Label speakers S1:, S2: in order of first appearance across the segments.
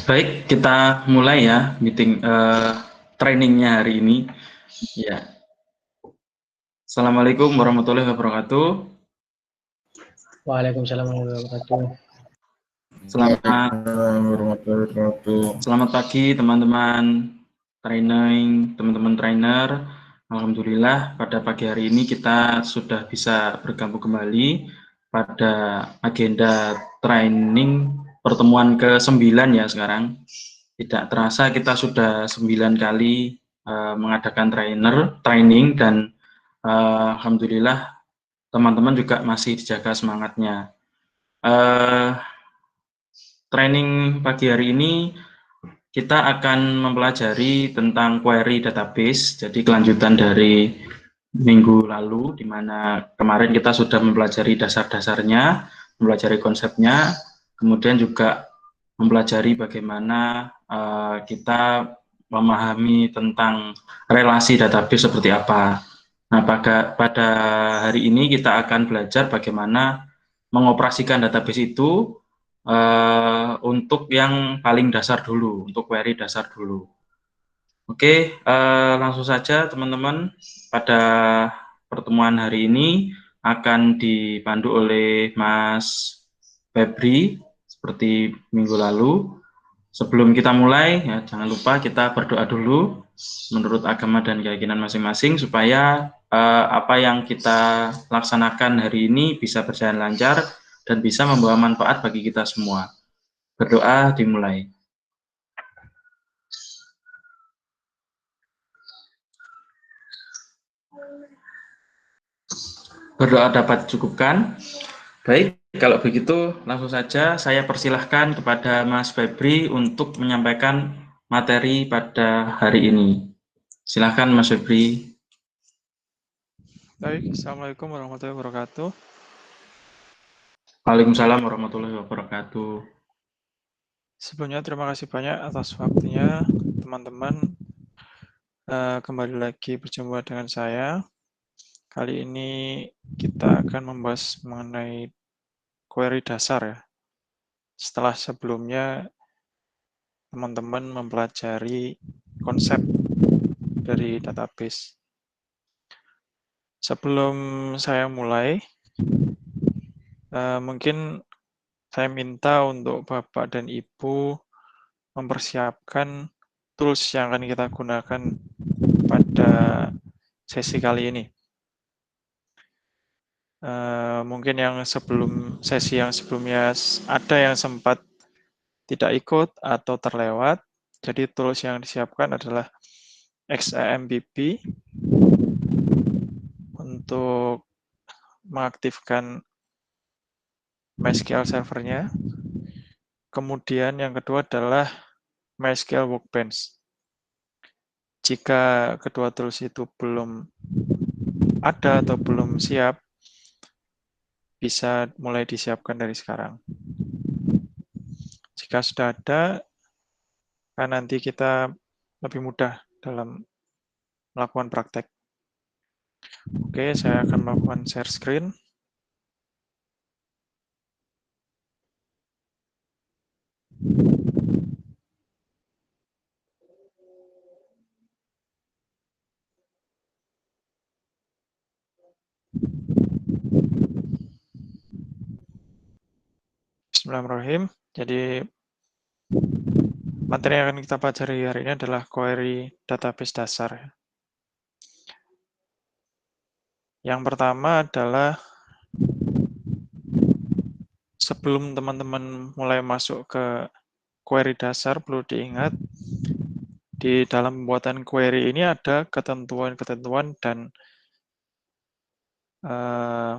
S1: Baik, kita mulai ya meeting trainingnya hari ini. Ya, Assalamualaikum warahmatullahi wabarakatuh.
S2: Waalaikumsalam warahmatullahi wabarakatuh.
S1: Selamat pagi teman-teman teman-teman trainer. Alhamdulillah pada pagi hari ini kita sudah bisa bergabung kembali pada agenda training pertemuan ke-9 ya sekarang. Tidak terasa kita sudah 9 kali mengadakan training dan alhamdulillah teman-teman juga masih dijaga semangatnya. Training pagi hari ini kita akan mempelajari tentang query database, jadi kelanjutan dari minggu lalu, di mana kemarin kita sudah mempelajari dasar-dasarnya, mempelajari konsepnya, kemudian juga mempelajari bagaimana kita memahami tentang relasi database seperti apa. Nah, pada hari ini kita akan belajar bagaimana mengoperasikan database itu untuk yang paling dasar dulu, untuk query dasar dulu. Oke, langsung saja teman-teman, pada pertemuan hari ini akan dipandu oleh Mas Febri seperti minggu lalu. Sebelum kita mulai, ya, jangan lupa kita berdoa dulu menurut agama dan keyakinan masing-masing supaya apa yang kita laksanakan hari ini bisa berjalan lancar dan bisa membawa manfaat bagi kita semua. Berdoa dimulai. Berdoa dapat cukupkan. Baik, kalau begitu langsung saja saya persilahkan kepada Mas Febri untuk menyampaikan materi pada hari ini. Silahkan Mas Febri.
S3: Baik, Assalamualaikum warahmatullahi wabarakatuh.
S1: Waalaikumsalam warahmatullahi wabarakatuh.
S3: Sebelumnya terima kasih banyak atas waktunya teman-teman. Kembali lagi berjumpa dengan saya. Kali ini kita akan membahas mengenai query dasar ya. Setelah sebelumnya teman-teman mempelajari konsep dari database. Sebelum saya mulai, mungkin saya minta untuk Bapak dan Ibu mempersiapkan tools yang akan kita gunakan pada sesi kali ini. Mungkin yang sesi yang sebelumnya ada yang sempat tidak ikut atau terlewat. Jadi tools yang disiapkan adalah XAMPP untuk mengaktifkan MySQL servernya. Kemudian yang kedua adalah MySQL Workbench. Jika kedua tools itu belum ada atau belum siap, bisa mulai disiapkan dari sekarang. Jika sudah ada, kan nanti kita lebih mudah dalam melakukan praktek. Oke, saya akan melakukan share screen. Bismillahirrahmanirrahim. Jadi materi yang akan kita pelajari hari ini adalah query database dasar. Yang pertama adalah sebelum teman-teman mulai masuk ke query dasar, perlu diingat di dalam pembuatan query ini ada ketentuan-ketentuan dan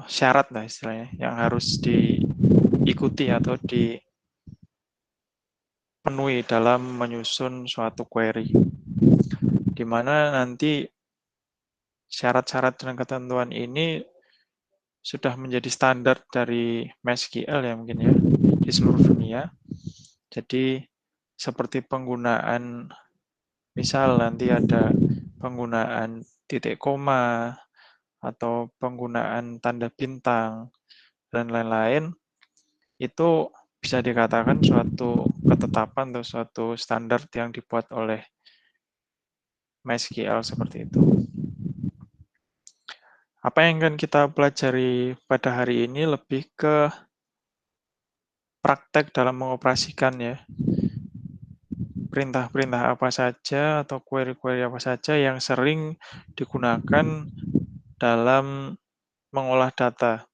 S3: syarat lah istilahnya yang harus diikuti atau dipenuhi dalam menyusun suatu query, di mana nanti syarat-syarat dan ketentuan ini sudah menjadi standar dari MySQL ya mungkin ya di seluruh dunia. Jadi seperti penggunaan, misal nanti ada penggunaan titik koma atau penggunaan tanda bintang dan lain-lain, itu bisa dikatakan suatu ketetapan atau suatu standar yang dibuat oleh MySQL seperti itu. Apa yang akan kita pelajari pada hari ini lebih ke praktek dalam mengoperasikan ya. Perintah-perintah apa saja atau query-query apa saja yang sering digunakan dalam mengolah data.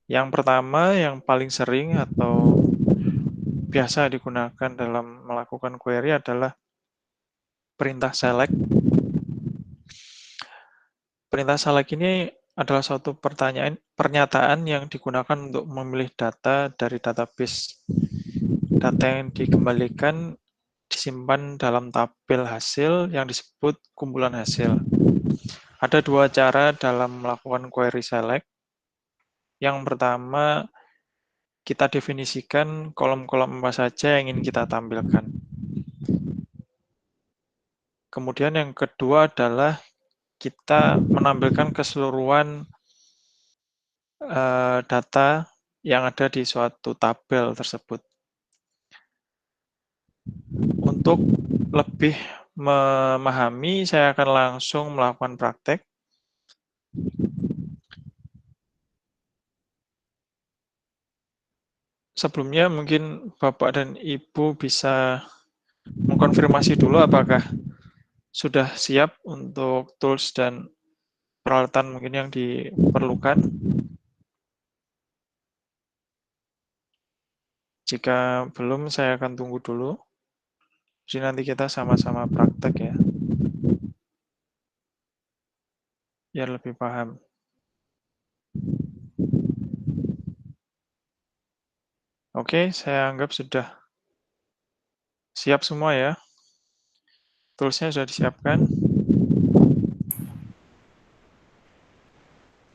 S3: Yang pertama, yang paling sering atau biasa digunakan dalam melakukan query adalah perintah select. Perintah select ini adalah suatu pernyataan yang digunakan untuk memilih data dari database. Data yang dikembalikan disimpan dalam tabel hasil yang disebut kumpulan hasil. Ada dua cara dalam melakukan query select. Yang pertama, kita definisikan kolom-kolom apa saja yang ingin kita tampilkan. Kemudian yang kedua adalah kita menampilkan keseluruhan data yang ada di suatu tabel tersebut. Untuk lebih memahami, saya akan langsung melakukan praktek. Sebelumnya mungkin Bapak dan Ibu bisa mengkonfirmasi dulu apakah sudah siap untuk tools dan peralatan mungkin yang diperlukan. Jika belum, saya akan tunggu dulu. Jadi nanti kita sama-sama praktek ya. Biar lebih paham. Oke, saya anggap sudah siap semua ya. Toolsnya sudah disiapkan.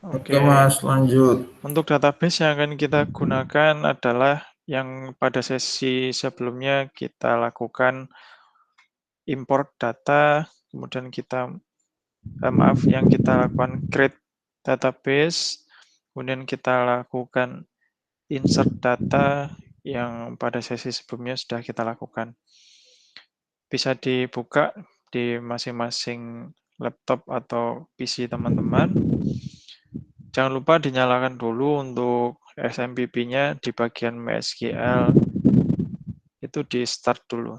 S2: Oke Mas, lanjut.
S3: Untuk database yang akan kita gunakan adalah yang pada sesi sebelumnya kita lakukan import data, kemudian yang kita lakukan create database, kemudian kita lakukan insert data yang pada sesi sebelumnya sudah kita lakukan. Bisa dibuka di masing-masing laptop atau PC teman-teman. Jangan lupa dinyalakan dulu untuk SMPP-nya di bagian MySQL. Itu di start dulu.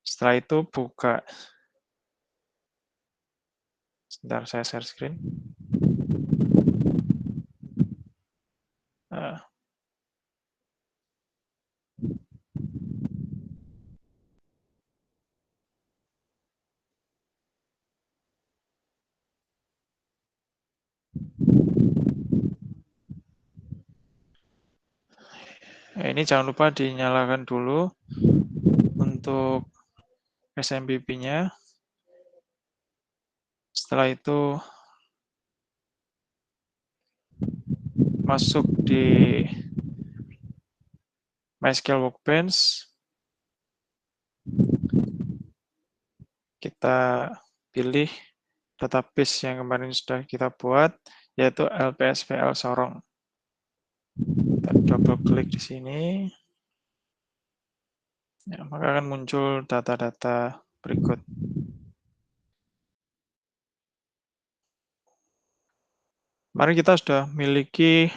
S3: Setelah itu buka. Sebentar, saya share screen. Nah. Ini jangan lupa dinyalakan dulu untuk SMPP-nya. Setelah itu masuk di MySQL Workbench. Kita pilih database yang kemarin sudah kita buat, yaitu LPSPL Sorong. Kita double klik di sini. Ya, maka akan muncul data-data berikut. Mari kita sudah memiliki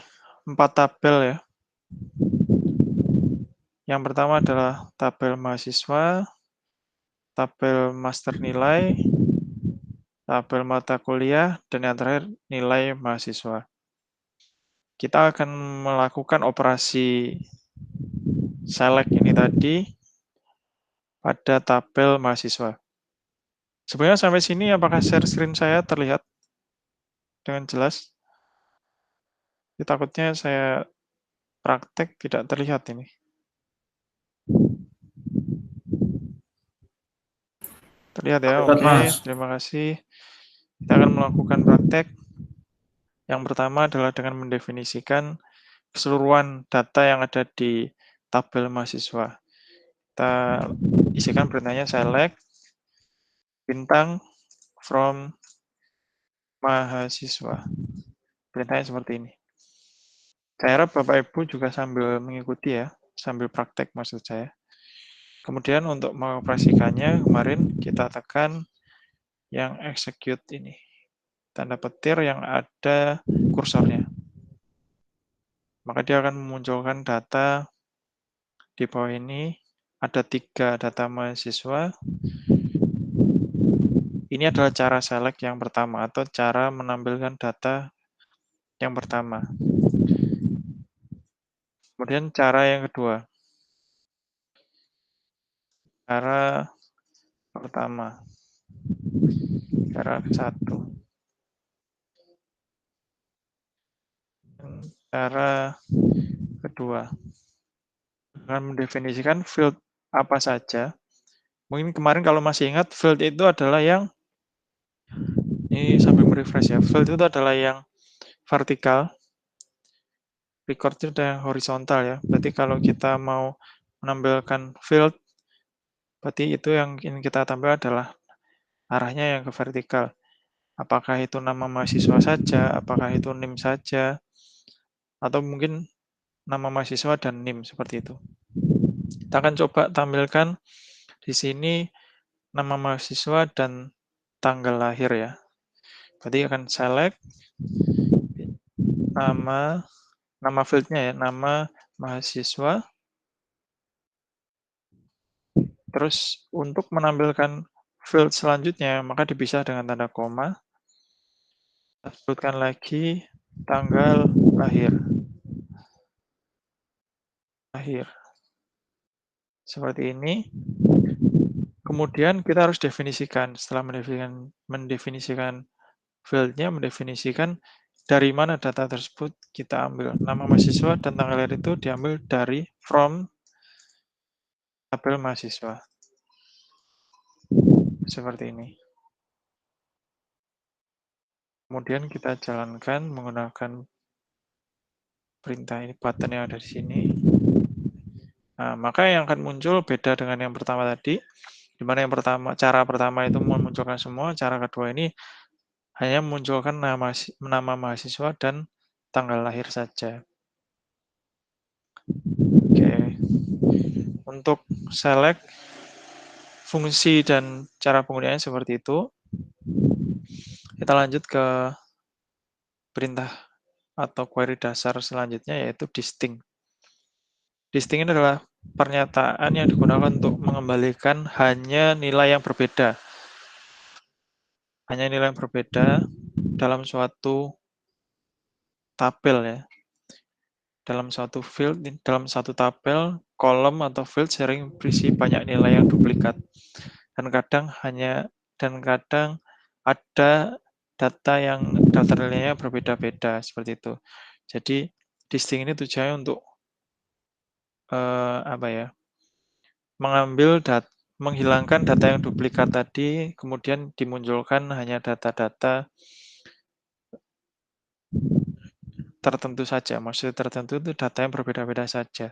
S3: 4 tabel ya. Yang pertama adalah tabel mahasiswa, tabel master nilai, tabel mata kuliah, dan yang terakhir nilai mahasiswa. Kita akan melakukan operasi select ini tadi pada tabel mahasiswa. Sebenarnya sampai sini apakah share screen saya terlihat dengan jelas? Takutnya saya praktek tidak terlihat ini. Terlihat ya, oke. Terima kasih. Kita akan melakukan praktek. Yang pertama adalah dengan mendefinisikan keseluruhan data yang ada di tabel mahasiswa. Kita isikan perintahnya select bintang from mahasiswa. Perintahnya seperti ini. Saya harap Bapak Ibu juga sambil mengikuti ya, sambil praktek maksud saya. Kemudian untuk mengoperasikannya, kemarin kita tekan yang execute ini. Tanda petir yang ada kursornya. Maka dia akan memunculkan data di bawah ini. Ada 3 data mahasiswa. Ini adalah cara select yang pertama atau cara menampilkan data yang pertama. Kemudian cara yang kedua. Cara pertama. Cara 1. Cara kedua. Dengan mendefinisikan field apa saja. Mungkin kemarin kalau masih ingat, field itu adalah yang, ini sambil merefresh ya, field itu adalah yang vertikal, record itu ada yang horizontal ya. Berarti kalau kita mau menampilkan field, berarti itu yang ingin kita tampil adalah arahnya yang ke vertikal. Apakah itu nama mahasiswa saja, apakah itu NIM saja, atau mungkin nama mahasiswa dan NIM seperti itu. Kita akan coba tampilkan di sini nama mahasiswa dan tanggal lahir ya. Berarti akan select nama fieldnya ya, nama mahasiswa. Terus untuk menampilkan field selanjutnya, maka dipisah dengan tanda koma. Kita sebutkan lagi tanggal lahir. Seperti ini. Kemudian kita harus definisikan, setelah mendefinisikan field-nya, mendefinisikan dari mana data tersebut kita ambil. Nama mahasiswa dan tanggal lahir itu diambil dari from tabel mahasiswa. Seperti ini. Kemudian kita jalankan menggunakan perintah ini, button yang ada di sini. Nah, maka yang akan muncul beda dengan yang pertama tadi, di mana yang pertama, cara pertama itu memunculkan semua, cara kedua ini hanya memunculkan nama mahasiswa dan tanggal lahir saja. Oke. Untuk select fungsi dan cara penggunaannya seperti itu. Kita lanjut ke perintah atau query dasar selanjutnya, yaitu distinct. Distinct ini adalah pernyataan yang digunakan untuk mengembalikan hanya nilai yang berbeda. Hanya nilai yang berbeda dalam suatu tabel ya. Dalam suatu field, dalam satu tabel, kolom atau field sering berisi banyak nilai yang duplikat. Dan kadang ada data nilainya berbeda-beda seperti itu. Jadi distinct ini tujuannya untuk menghilangkan data yang duplikat tadi, kemudian dimunculkan hanya data-data tertentu saja. Maksudnya tertentu itu data yang berbeda-beda saja.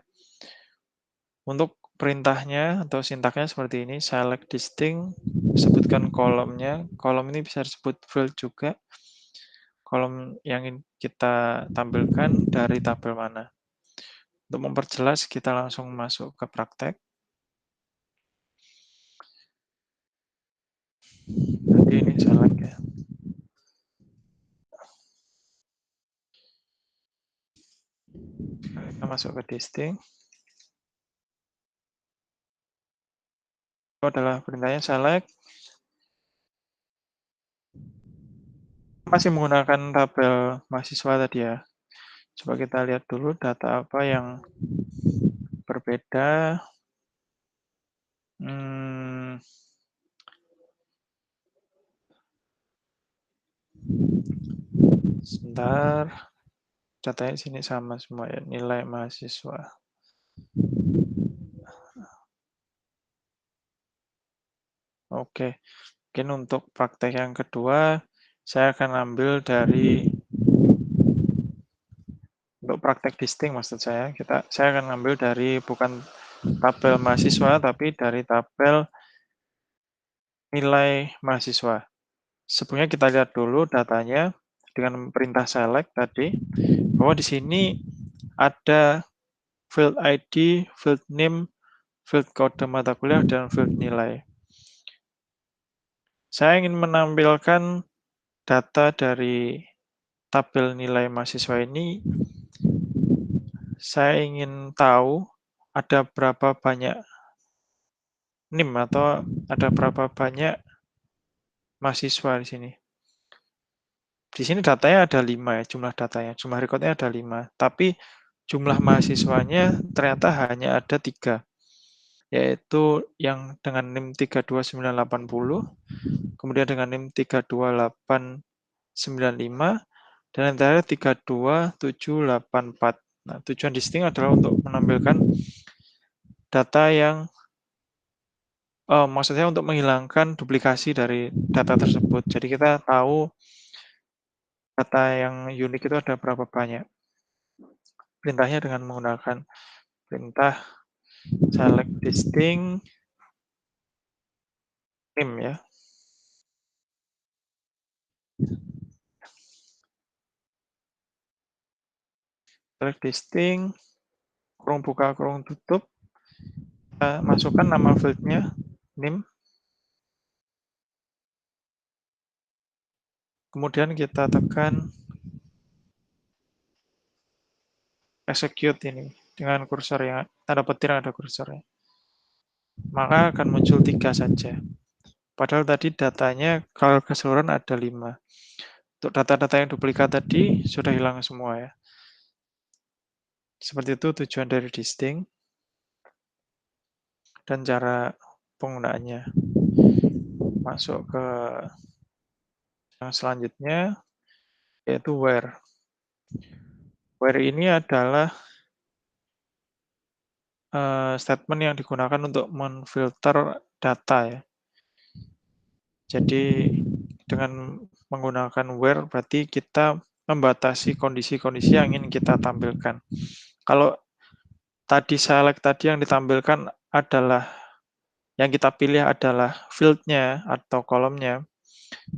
S3: Untuk perintahnya atau sintaknya seperti ini, select distinct, sebutkan kolomnya. Kolom ini bisa disebut field juga. Kolom yang kita tampilkan dari tabel mana. Untuk memperjelas, kita langsung masuk ke praktek. Jadi ini select ya. Kita masuk ke distinct. Itu adalah perintahnya select. Masih menggunakan tabel mahasiswa tadi ya. Coba kita lihat dulu data apa yang berbeda. Sebentar. Datanya di sini sama semua ya, nilai mahasiswa. Oke. Mungkin untuk praktek yang kedua, saya akan ambil dari untuk praktek distinct maksud saya akan ambil dari bukan tabel mahasiswa tapi dari tabel nilai mahasiswa. Sebelumnya kita lihat dulu datanya dengan perintah select tadi bahwa di sini ada field ID, field name, field kode mata kuliah, dan field nilai. Saya ingin menampilkan data dari tabel nilai mahasiswa ini. Saya ingin tahu ada berapa banyak NIM atau ada berapa banyak mahasiswa di sini. Di sini datanya ada 5 ya, jumlah datanya. Jumlah rekodnya ada 5. Tapi jumlah mahasiswanya ternyata hanya ada 3. Yaitu yang dengan NIM 32980, kemudian dengan NIM 32895, dan yang terakhir 32784. Nah, tujuan distinct adalah untuk menampilkan data yang maksudnya untuk menghilangkan duplikasi dari data tersebut. Jadi kita tahu data yang unik itu ada berapa banyak. Perintahnya dengan menggunakan perintah select distinct name ya. Select distinct, kurung buka, kurung tutup. Kita masukkan nama fieldnya, name. Kemudian kita tekan execute ini dengan kursor yang tanda petir yang ada kursornya. Maka akan muncul 3 saja. Padahal tadi datanya kalau keseluruhan ada 5. Untuk data-data yang duplikat tadi sudah hilang semua ya. Seperti itu tujuan dari distinct dan cara penggunaannya. Masuk ke yang selanjutnya yaitu where. Where ini adalah statement yang digunakan untuk memfilter data ya. Jadi dengan menggunakan where berarti kita membatasi kondisi-kondisi yang ingin kita tampilkan. Kalau tadi select tadi yang ditampilkan adalah yang kita pilih adalah field-nya atau kolomnya.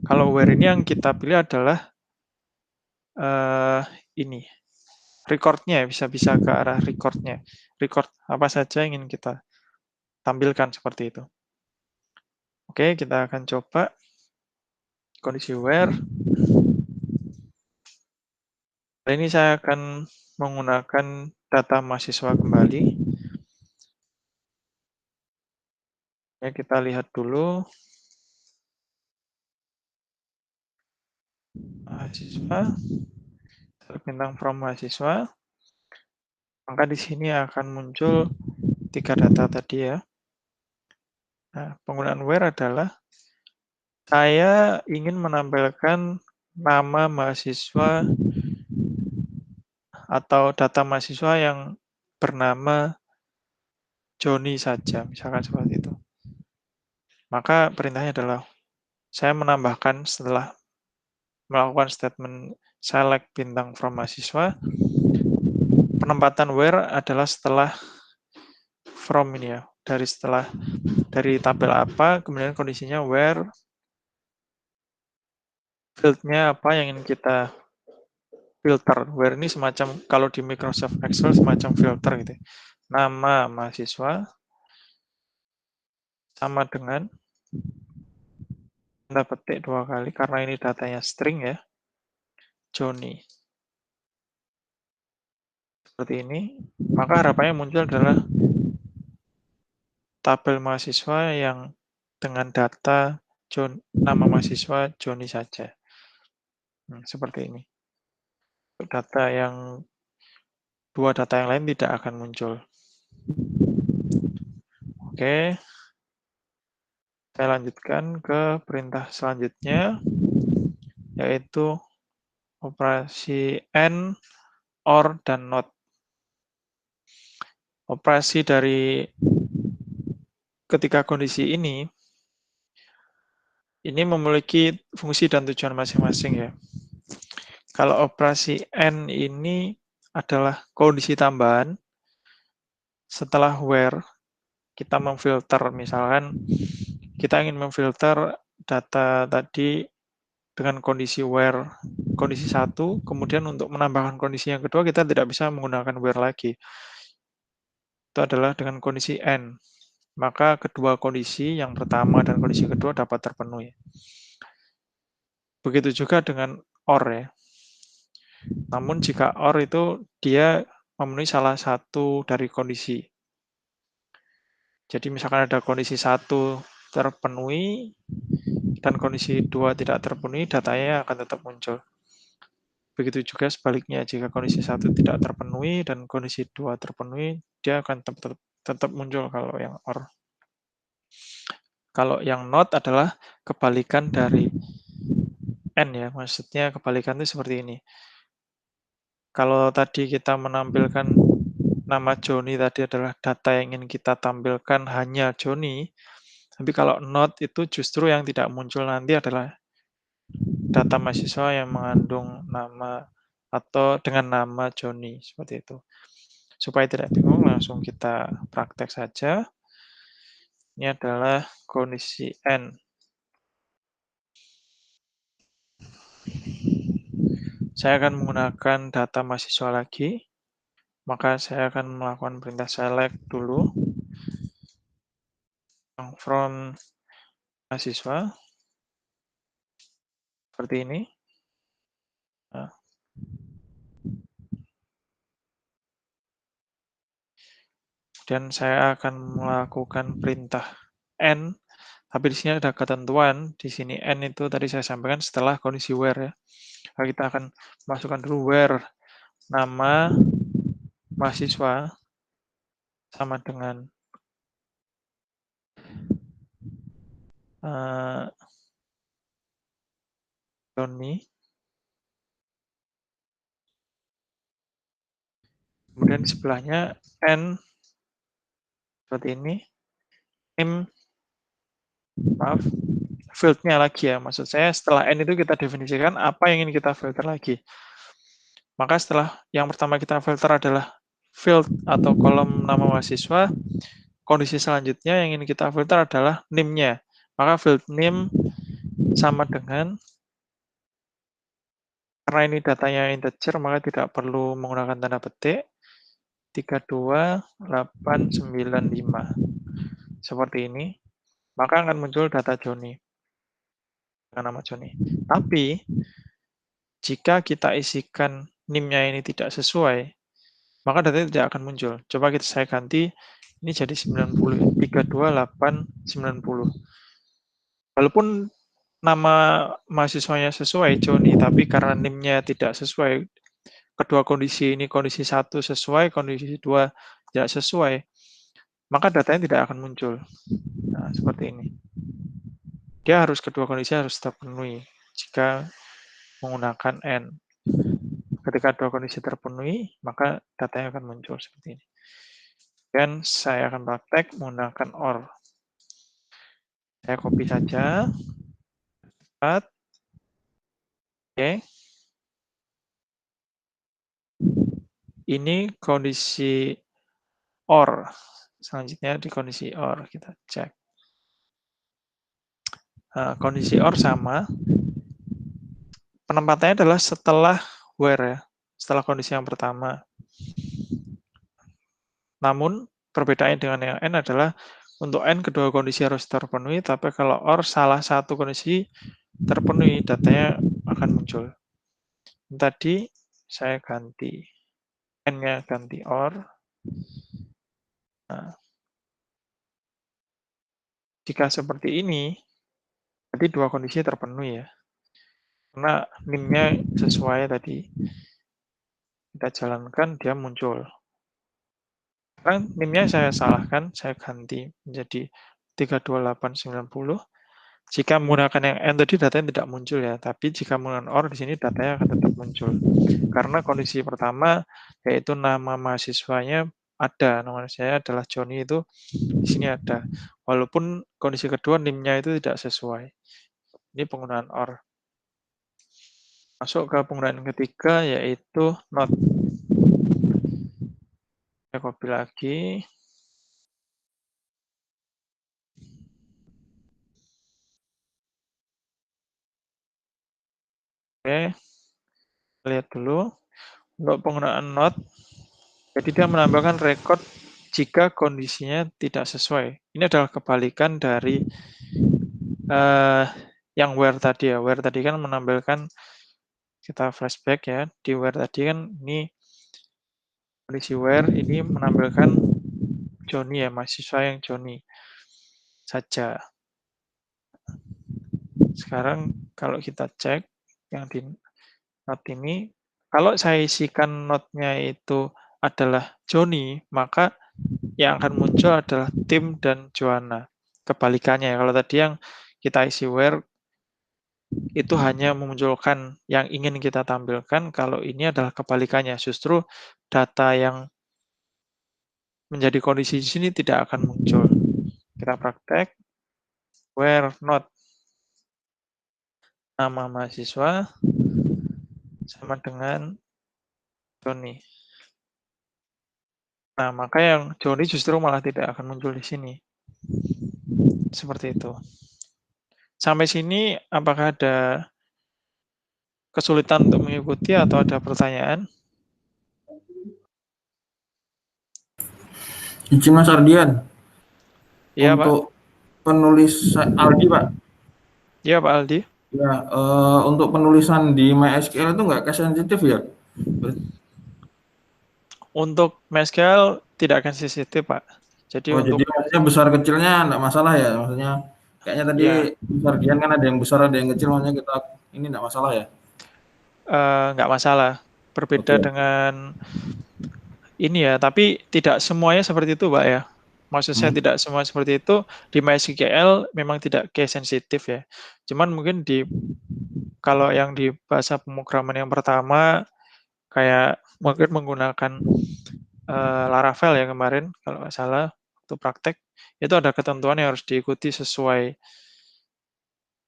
S3: Kalau where ini yang kita pilih adalah ini record-nya, bisa ke arah record-nya. Record apa saja yang ingin kita tampilkan seperti itu. Oke, kita akan coba kondisi where. Kali ini saya akan menggunakan data mahasiswa kembali. Ya, kita lihat dulu. Mahasiswa, bintang from mahasiswa. Maka di sini akan muncul 3 data tadi ya. Nah, penggunaan where adalah saya ingin menampilkan nama mahasiswa atau data mahasiswa yang bernama Joni saja, misalkan seperti itu. Maka perintahnya adalah saya menambahkan setelah melakukan statement select bintang from mahasiswa, penempatan where adalah setelah from ini ya, dari tabel apa, kemudian kondisinya where, field-nya apa yang ingin kita filter. Where ini semacam, kalau di Microsoft Excel semacam filter gitu. Nama mahasiswa sama dengan tanda petik 2 kali, karena ini datanya string ya, Joni. Seperti ini, maka harapannya muncul adalah tabel mahasiswa yang dengan data nama mahasiswa Joni saja. Seperti ini. Dua data yang lain tidak akan muncul. Oke. Saya lanjutkan ke perintah selanjutnya, yaitu operasi AND, OR, dan NOT. Operasi dari ketiga kondisi ini memiliki fungsi dan tujuan masing-masing ya. Kalau operasi AND ini adalah kondisi tambahan setelah where kita memfilter, misalkan kita ingin memfilter data tadi dengan kondisi where kondisi 1, kemudian untuk menambahkan kondisi yang kedua kita tidak bisa menggunakan where lagi. Itu adalah dengan kondisi N. Maka kedua kondisi, yang pertama dan kondisi kedua dapat terpenuhi. Begitu juga dengan OR ya. Namun jika OR itu dia memenuhi salah satu dari kondisi. Jadi misalkan ada kondisi 1 terpenuhi dan kondisi 2 tidak terpenuhi, datanya akan tetap muncul. Begitu juga sebaliknya, jika kondisi 1 tidak terpenuhi dan kondisi 2 terpenuhi, dia akan tetap muncul kalau yang OR. Kalau yang NOT adalah kebalikan dari N ya, maksudnya kebalikan itu seperti ini. Kalau tadi kita menampilkan nama Joni tadi adalah data yang ingin kita tampilkan hanya Joni, tapi kalau NOT itu justru yang tidak muncul nanti adalah data mahasiswa yang mengandung nama atau dengan nama Joni, seperti itu. Supaya tidak bingung, langsung kita praktek saja. Ini adalah kondisi N. Saya akan menggunakan data mahasiswa lagi, maka saya akan melakukan perintah select dulu. From mahasiswa, seperti ini. Nah. Dan saya akan melakukan perintah N, tapi di sini ada ketentuan, di sini N itu tadi saya sampaikan setelah kondisi where ya. Nah, kita akan masukkan dulu where nama mahasiswa sama dengan Joni. Kemudian di sebelahnya N seperti ini. Name, maaf, field-nya lagi ya. Maksud saya setelah N itu kita definisikan apa yang ingin kita filter lagi. Maka setelah yang pertama kita filter adalah field atau kolom nama mahasiswa, kondisi selanjutnya yang ingin kita filter adalah name-nya. Maka field name sama dengan, karena ini datanya integer, maka tidak perlu menggunakan tanda petik, 32895. Seperti ini. Maka akan muncul data Joni. Dengan nama Joni. Tapi, jika kita isikan NIM-nya ini tidak sesuai, maka datanya tidak akan muncul. Coba saya ganti, ini jadi 90, 32890. Walaupun nama mahasiswanya sesuai, Joni, tapi karena NIM-nya tidak sesuai, kedua kondisi ini, kondisi 1 sesuai, kondisi 2 tidak sesuai, maka datanya tidak akan muncul. Nah, seperti ini. Dia harus, kedua kondisi harus terpenuhi jika menggunakan N. Ketika dua kondisi terpenuhi, maka datanya akan muncul seperti ini. Dan saya akan praktek menggunakan OR. Saya copy saja. Oke. Ini kondisi OR. Selanjutnya di kondisi OR kita cek. Nah, kondisi OR sama. Penempatannya adalah setelah where ya. Setelah kondisi yang pertama. Namun perbedaannya dengan yang N adalah untuk N kedua kondisi harus terpenuhi, tapi kalau OR salah satu kondisi terpenuhi, datanya akan muncul. Tadi saya ganti N-nya ganti OR. Nah, jika seperti ini, berarti dua kondisi terpenuhi ya. Karena NIM-nya sesuai tadi. Kita jalankan, dia muncul. Sekarang NIM-nya saya salahkan, saya ganti menjadi 32890. Jika menggunakan yang N tadi datanya tidak muncul ya, tapi jika menggunakan OR di sini datanya akan tetap muncul. Karena kondisi pertama yaitu nama mahasiswanya ada, nama saya adalah Joni itu di sini ada. Walaupun kondisi kedua NIM-nya itu tidak sesuai. Ini penggunaan OR. Masuk ke penggunaan ketiga yaitu NOT. Saya copy lagi. Oke, lihat dulu. Untuk penggunaan not, jadi dia menambahkan record jika kondisinya tidak sesuai. Ini adalah kebalikan dari yang where tadi ya. Where tadi kan menampilkan, kita flashback ya, di where tadi kan ini kondisi where ini menampilkan Joni ya, mahasiswa yang Joni saja. Sekarang kalau kita cek yang di not ini, kalau saya isikan notnya itu adalah Joni, maka yang akan muncul adalah Tim dan Joanna. Kebalikannya, kalau tadi yang kita isi where itu hanya memunculkan yang ingin kita tampilkan, kalau ini adalah kebalikannya. Justru data yang menjadi kondisi di sini tidak akan muncul. Kita praktek, where not nama mahasiswa sama dengan Joni. Nah, maka yang Joni justru malah tidak akan muncul di sini. Seperti itu. Sampai sini, apakah ada kesulitan untuk mengikuti atau ada pertanyaan?
S2: Izin Mas Ardian,
S3: Iya, Pak.
S2: untuk penulis Aldi Pak.
S3: Iya, Pak Aldi.
S2: Ya, untuk penulisan di MySQL itu nggak case sensitif ya?
S3: Untuk MySQL tidak akan sensitif, Pak. Jadi
S2: Oh,
S3: untuk
S2: jadi maksudnya besar kecilnya nggak masalah ya? Maksudnya kayaknya tadi
S3: ya
S2: Mas Ardian kan ada yang besar ada yang kecil, maksudnya kita ini nggak masalah ya?
S3: nggak masalah. Berbeda
S2: Oke.
S3: dengan ini ya, tapi tidak semuanya seperti itu, Pak ya. Maksud saya tidak semua seperti itu. Di MySQL memang tidak case sensitif ya. Cuman mungkin kalau yang di bahasa pemrograman yang pertama kayak mungkin menggunakan Laravel ya kemarin kalau nggak salah waktu praktek itu ada ketentuan yang harus diikuti sesuai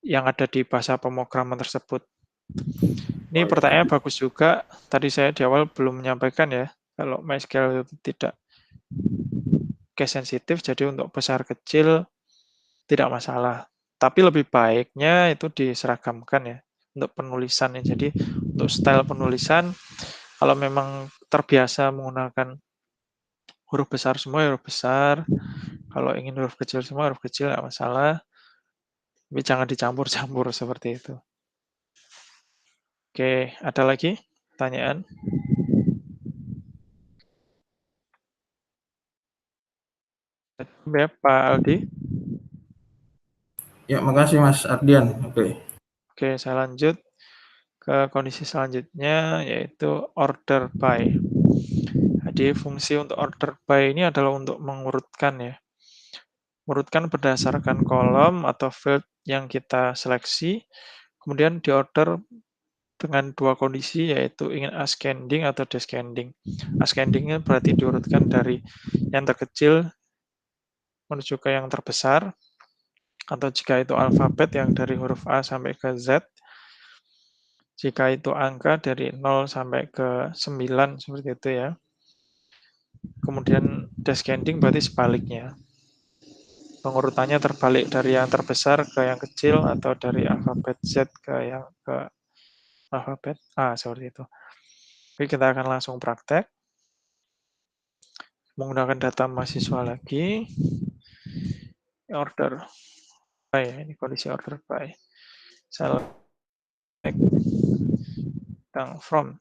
S3: yang ada di bahasa pemrograman tersebut. Ini
S2: Oh, iya.
S3: pertanyaan bagus juga. Tadi saya di awal belum menyampaikan ya kalau MySQL itu tidak case sensitif, jadi untuk besar kecil tidak masalah. Tapi lebih baiknya itu diseragamkan ya untuk penulisan. Jadi untuk style penulisan, kalau memang terbiasa menggunakan huruf besar semua, huruf besar. Kalau ingin huruf kecil semua, huruf kecil nggak masalah. Tapi jangan dicampur-campur seperti itu. Oke, ada lagi pertanyaan? Ya, Pak Aldi.
S2: Ya, makasih Mas Ardian. Oke.
S3: Oke, saya lanjut ke kondisi selanjutnya, yaitu order by. Jadi fungsi untuk order by ini adalah untuk mengurutkan ya. Mengurutkan berdasarkan kolom atau field yang kita seleksi, kemudian diorder dengan dua kondisi, yaitu ingin ascending atau descending. Ascendingnya berarti diurutkan dari yang terkecil menuju ke yang terbesar, atau jika itu alfabet yang dari huruf A sampai ke Z, jika itu angka dari 0 sampai ke 9, seperti itu ya. Kemudian descending berarti sebaliknya. Pengurutannya terbalik dari yang terbesar ke yang kecil atau dari alfabet Z ke alfabet A, seperti itu. Oke, kita akan langsung praktek. Menggunakan data mahasiswa lagi. Order by, ini kondisi order by. Select yang from.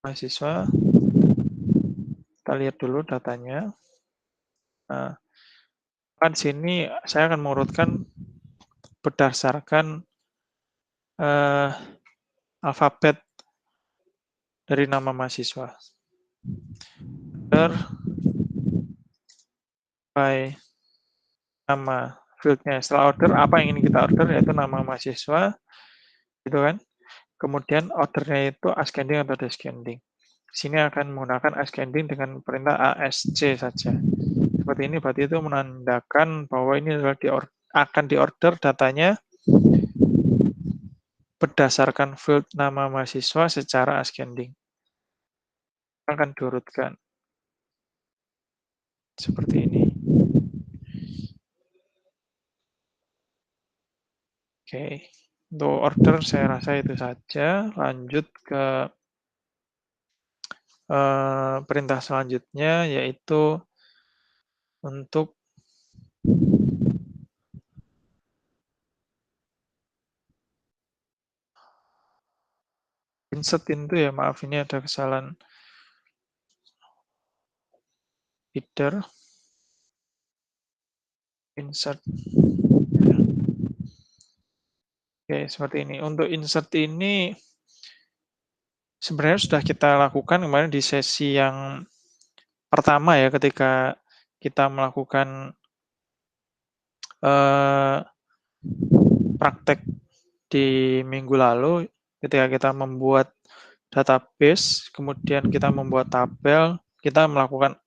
S3: Mahasiswa. Kita lihat dulu datanya. Nah, kan sini saya akan mengurutkan berdasarkan alfabet dari nama mahasiswa. Order by nama fieldnya. Setelah order, apa yang ingin kita order, yaitu nama mahasiswa, gitu kan. Kemudian ordernya itu ascending atau descending. Di sini akan menggunakan ascending dengan perintah ASC saja. Seperti ini, berarti itu menandakan bahwa ini adalah akan diorder datanya berdasarkan field nama mahasiswa secara ascending. Akan diurutkan. Seperti ini. Oke, untuk order saya rasa itu saja. Lanjut ke perintah selanjutnya, yaitu untuk insert into ya, maaf ini ada kesalahan header, insert. Oke, seperti ini. Untuk insert ini sebenarnya sudah kita lakukan kemarin di sesi yang pertama ya, ketika kita melakukan praktek di minggu lalu, ketika kita membuat database, kemudian kita membuat tabel, kita melakukan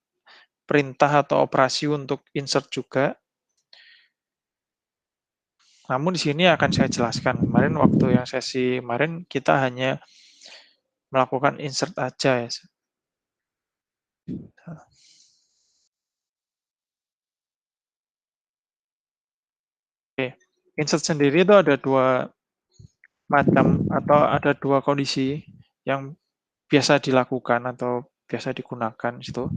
S3: perintah atau operasi untuk insert juga. Namun di sini akan saya jelaskan. Kemarin waktu yang sesi kemarin kita hanya melakukan insert aja ya. Oke, insert sendiri itu ada dua macam atau ada dua kondisi yang biasa dilakukan atau biasa digunakan itu.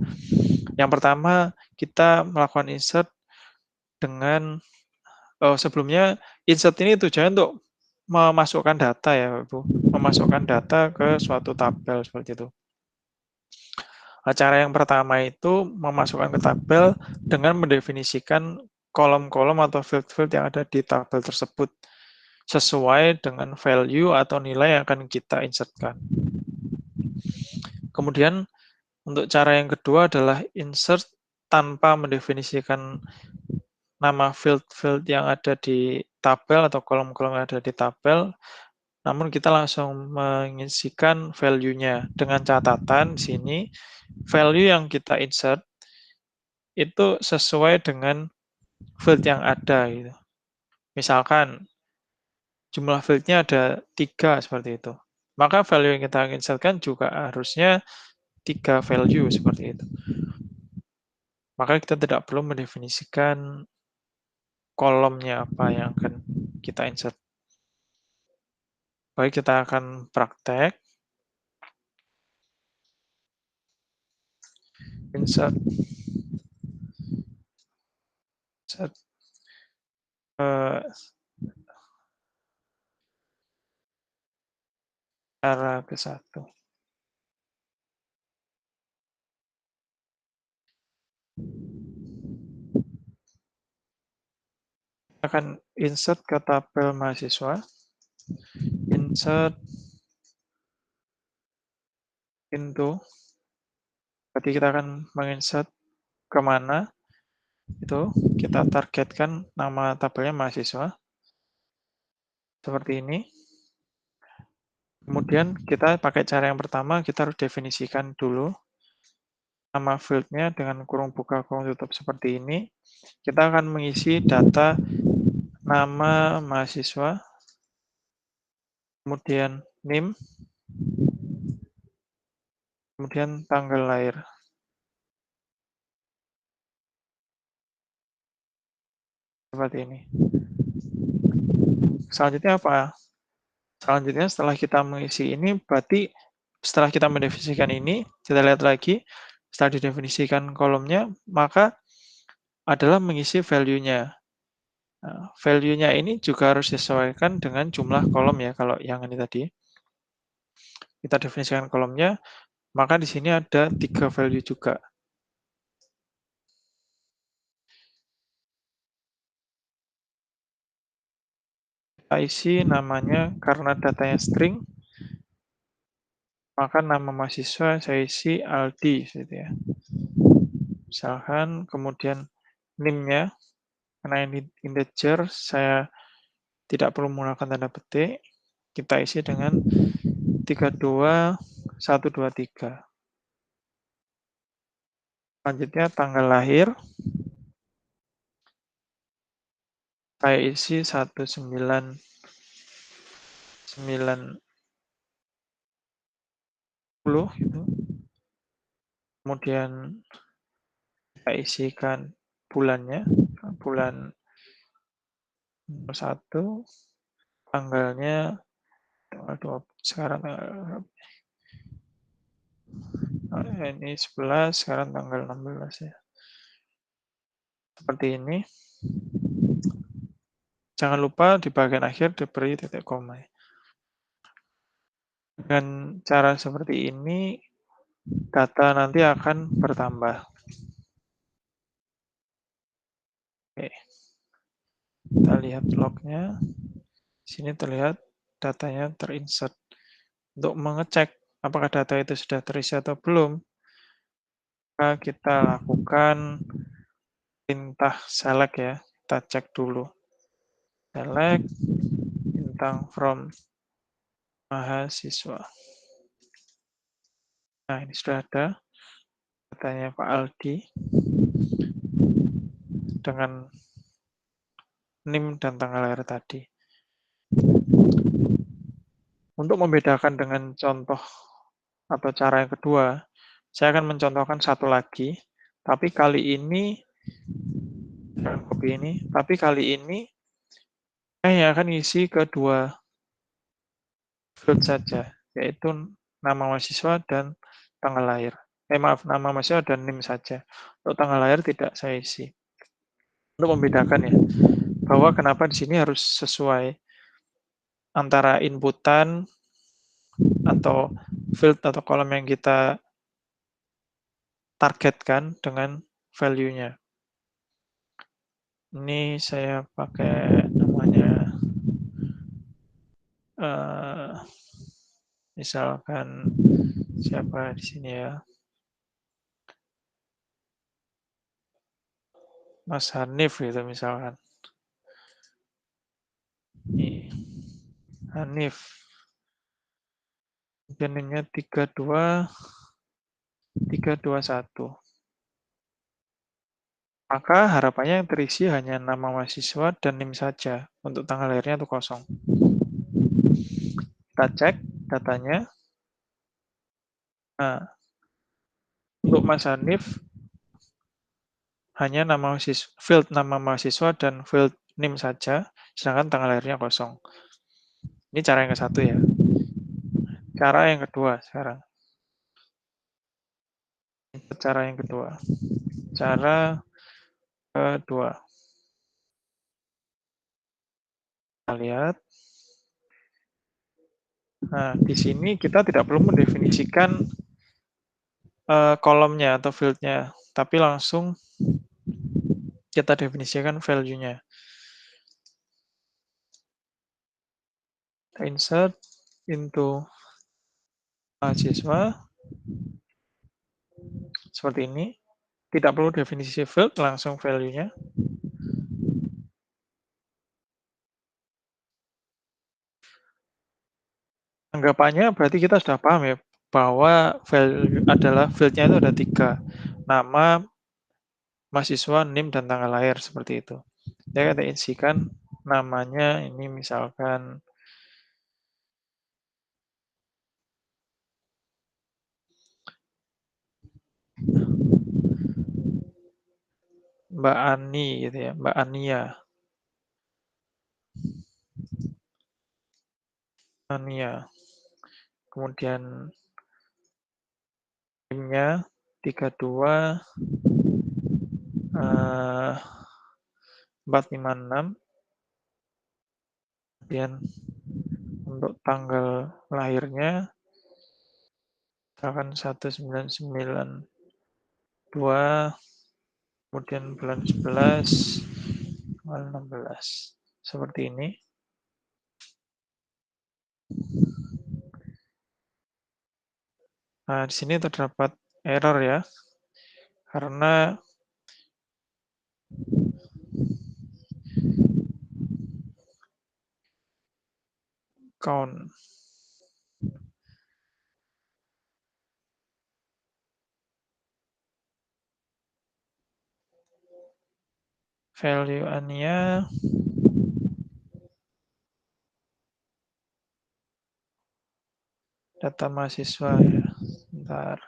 S3: Yang pertama, kita melakukan insert dengan sebelumnya insert ini tujuannya untuk memasukkan data ya, Bu. Memasukkan data ke suatu tabel seperti itu. Cara yang pertama itu memasukkan ke tabel dengan mendefinisikan kolom-kolom atau field-field yang ada di tabel tersebut sesuai dengan value atau nilai yang akan kita insertkan. Kemudian untuk cara yang kedua adalah insert tanpa mendefinisikan nama field-field yang ada di tabel atau kolom-kolom yang ada di tabel, namun kita langsung mengisikan value-nya dengan catatan di sini value yang kita insert itu sesuai dengan field yang ada gitu. Misalkan jumlah field-nya ada 3 seperti itu. Maka value yang kita insertkan juga harusnya 3 value seperti itu. Maka kita tidak perlu mendefinisikan kolomnya apa yang akan kita insert. Baik, kita akan praktek. Insert. Cara ke satu. Akan insert ke tabel mahasiswa. Insert into. Berarti kita akan menginsert kemana. Itu kita targetkan nama tabelnya mahasiswa. Seperti ini. Kemudian kita pakai cara yang pertama, kita harus definisikan dulu nama field-nya dengan kurung buka, kurung tutup seperti ini. Kita akan mengisi data nama mahasiswa, kemudian NIM, kemudian tanggal lahir. Seperti ini. Selanjutnya apa? Selanjutnya setelah kita mengisi ini, berarti setelah kita mendefinisikan ini, kita lihat lagi, setelah didefinisikan kolomnya, maka adalah mengisi value-nya. Nah, value-nya ini juga harus disesuaikan dengan jumlah kolom ya, kalau yang ini tadi. Kita definisikan kolomnya, maka di sini ada 3 value juga. Kita isi namanya, karena datanya string, maka nama mahasiswa saya isi Aldi, gitu ya. Misalkan, kemudian NIM-nya, karena ini integer, saya tidak perlu menggunakan tanda petik, kita isi dengan 32123. Selanjutnya tanggal lahir, saya isi 1990 gitu. Kemudian kita isikan bulannya, bulan 1. tanggalnya tanggal 20, sekarang tanggal ini 11, sekarang tanggal 16 ya. Seperti ini. Jangan lupa di bagian akhir diberi titik koma. Dengan cara seperti ini, data nanti akan bertambah. Oke. Kita lihat lognya. Sini terlihat datanya terinsert. Untuk mengecek apakah data itu sudah terisi atau belum, maka kita lakukan perintah select ya. Kita cek dulu. Select bintang from mahasiswa. Nah, ini sudah ada datanya Pak Aldi dengan NIM dan tanggal lahir tadi. Untuk membedakan dengan contoh atau cara yang kedua, saya akan mencontohkan satu lagi, tapi kali ini saya akan isi kedua field saja, yaitu nama mahasiswa dan tanggal lahir. Maaf, nama mahasiswa dan NIM saja. Untuk tanggal lahir tidak saya isi. Untuk membedakan ya, bahwa kenapa di sini harus sesuai antara inputan atau field atau kolom yang kita targetkan dengan value-nya. Ini saya pakai namanya misalkan siapa di sini ya, Mas Hanif gitu misalkan. Ini Hanif. Kemudian 3231. Maka harapannya yang terisi hanya nama mahasiswa dan NIM saja. Untuk tanggal lahirnya itu kosong. Kita cek datanya. Nah, untuk Mas Hanif hanya nama mahasiswa, field nama mahasiswa dan field NIM saja, sedangkan tanggal lahirnya kosong. Ini cara yang ke satu ya. Cara yang kedua sekarang. Cara yang kedua. Cara kedua. Kita lihat. Nah, di sini kita tidak perlu mendefinisikan kolomnya atau field-nya, tapi langsung kita definisikan value-nya. Kita insert into mahasiswa. Seperti ini. Tidak perlu definisi field, langsung value-nya. Anggapannya berarti kita sudah paham ya, bahwa value adalah field-nya itu ada 3. Nama, mahasiswa, NIM, dan tanggal lahir, seperti itu. Jadi kita isikan namanya ini misalkan Mbak Ani gitu ya, Mbak Ania. Kemudian NIM-nya 32 456. Kemudian untuk tanggal lahirnya misalkan 1992, kemudian bulan 11 tanggal 16. Seperti ini. Nah, di sini terdapat error ya. Karena count value Ania data mahasiswa ya. Bentar.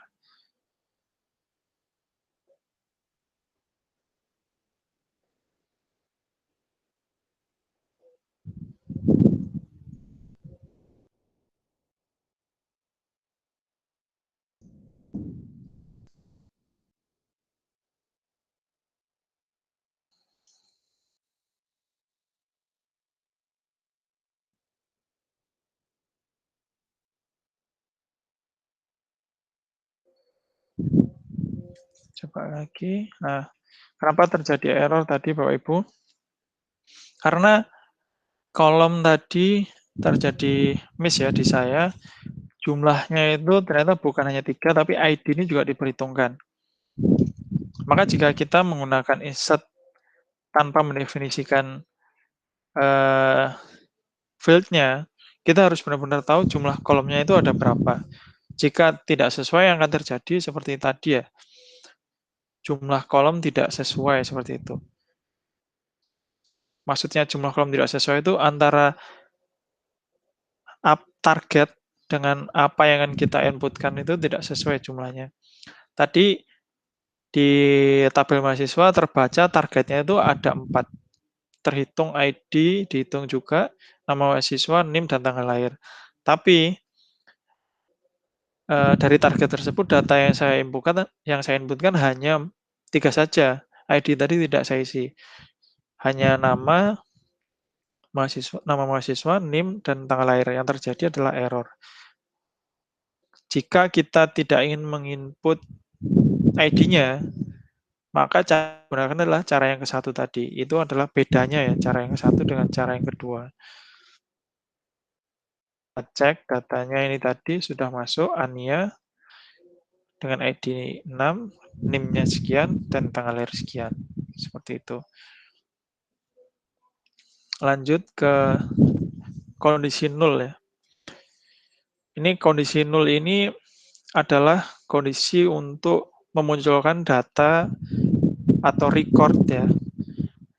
S3: Coba lagi. Nah, kenapa terjadi error tadi Bapak Ibu? Karena kolom tadi terjadi miss ya di saya. Jumlahnya itu ternyata bukan hanya 3, tapi ID ini juga diperhitungkan. Maka jika kita menggunakan insert tanpa mendefinisikan field-nya, kita harus benar-benar tahu jumlah kolomnya itu ada berapa. Jika tidak sesuai yang akan terjadi seperti tadi ya, jumlah kolom tidak sesuai seperti itu. Maksudnya jumlah kolom tidak sesuai itu antara target dengan apa yang akan kita inputkan itu tidak sesuai jumlahnya. Tadi di tabel mahasiswa terbaca targetnya itu ada 4. Terhitung ID, dihitung juga nama mahasiswa, NIM, dan tanggal lahir. Tapi dari target tersebut data yang saya inputkan hanya 3 saja. ID tadi tidak saya isi. Hanya nama mahasiswa, NIM, dan tanggal lahir. Yang terjadi adalah error. Jika kita tidak ingin menginput ID-nya, maka cara gunakan adalah cara yang ke-1 tadi. Itu adalah bedanya ya, cara yang ke-1 dengan cara yang kedua. Kita cek datanya ini tadi sudah masuk, Ania, dengan ID 6, NIM-nya sekian, dan tanggal lahir sekian. Seperti itu. Lanjut ke kondisi 0 ya. Ini kondisi 0 ini adalah kondisi untuk memunculkan data atau record ya,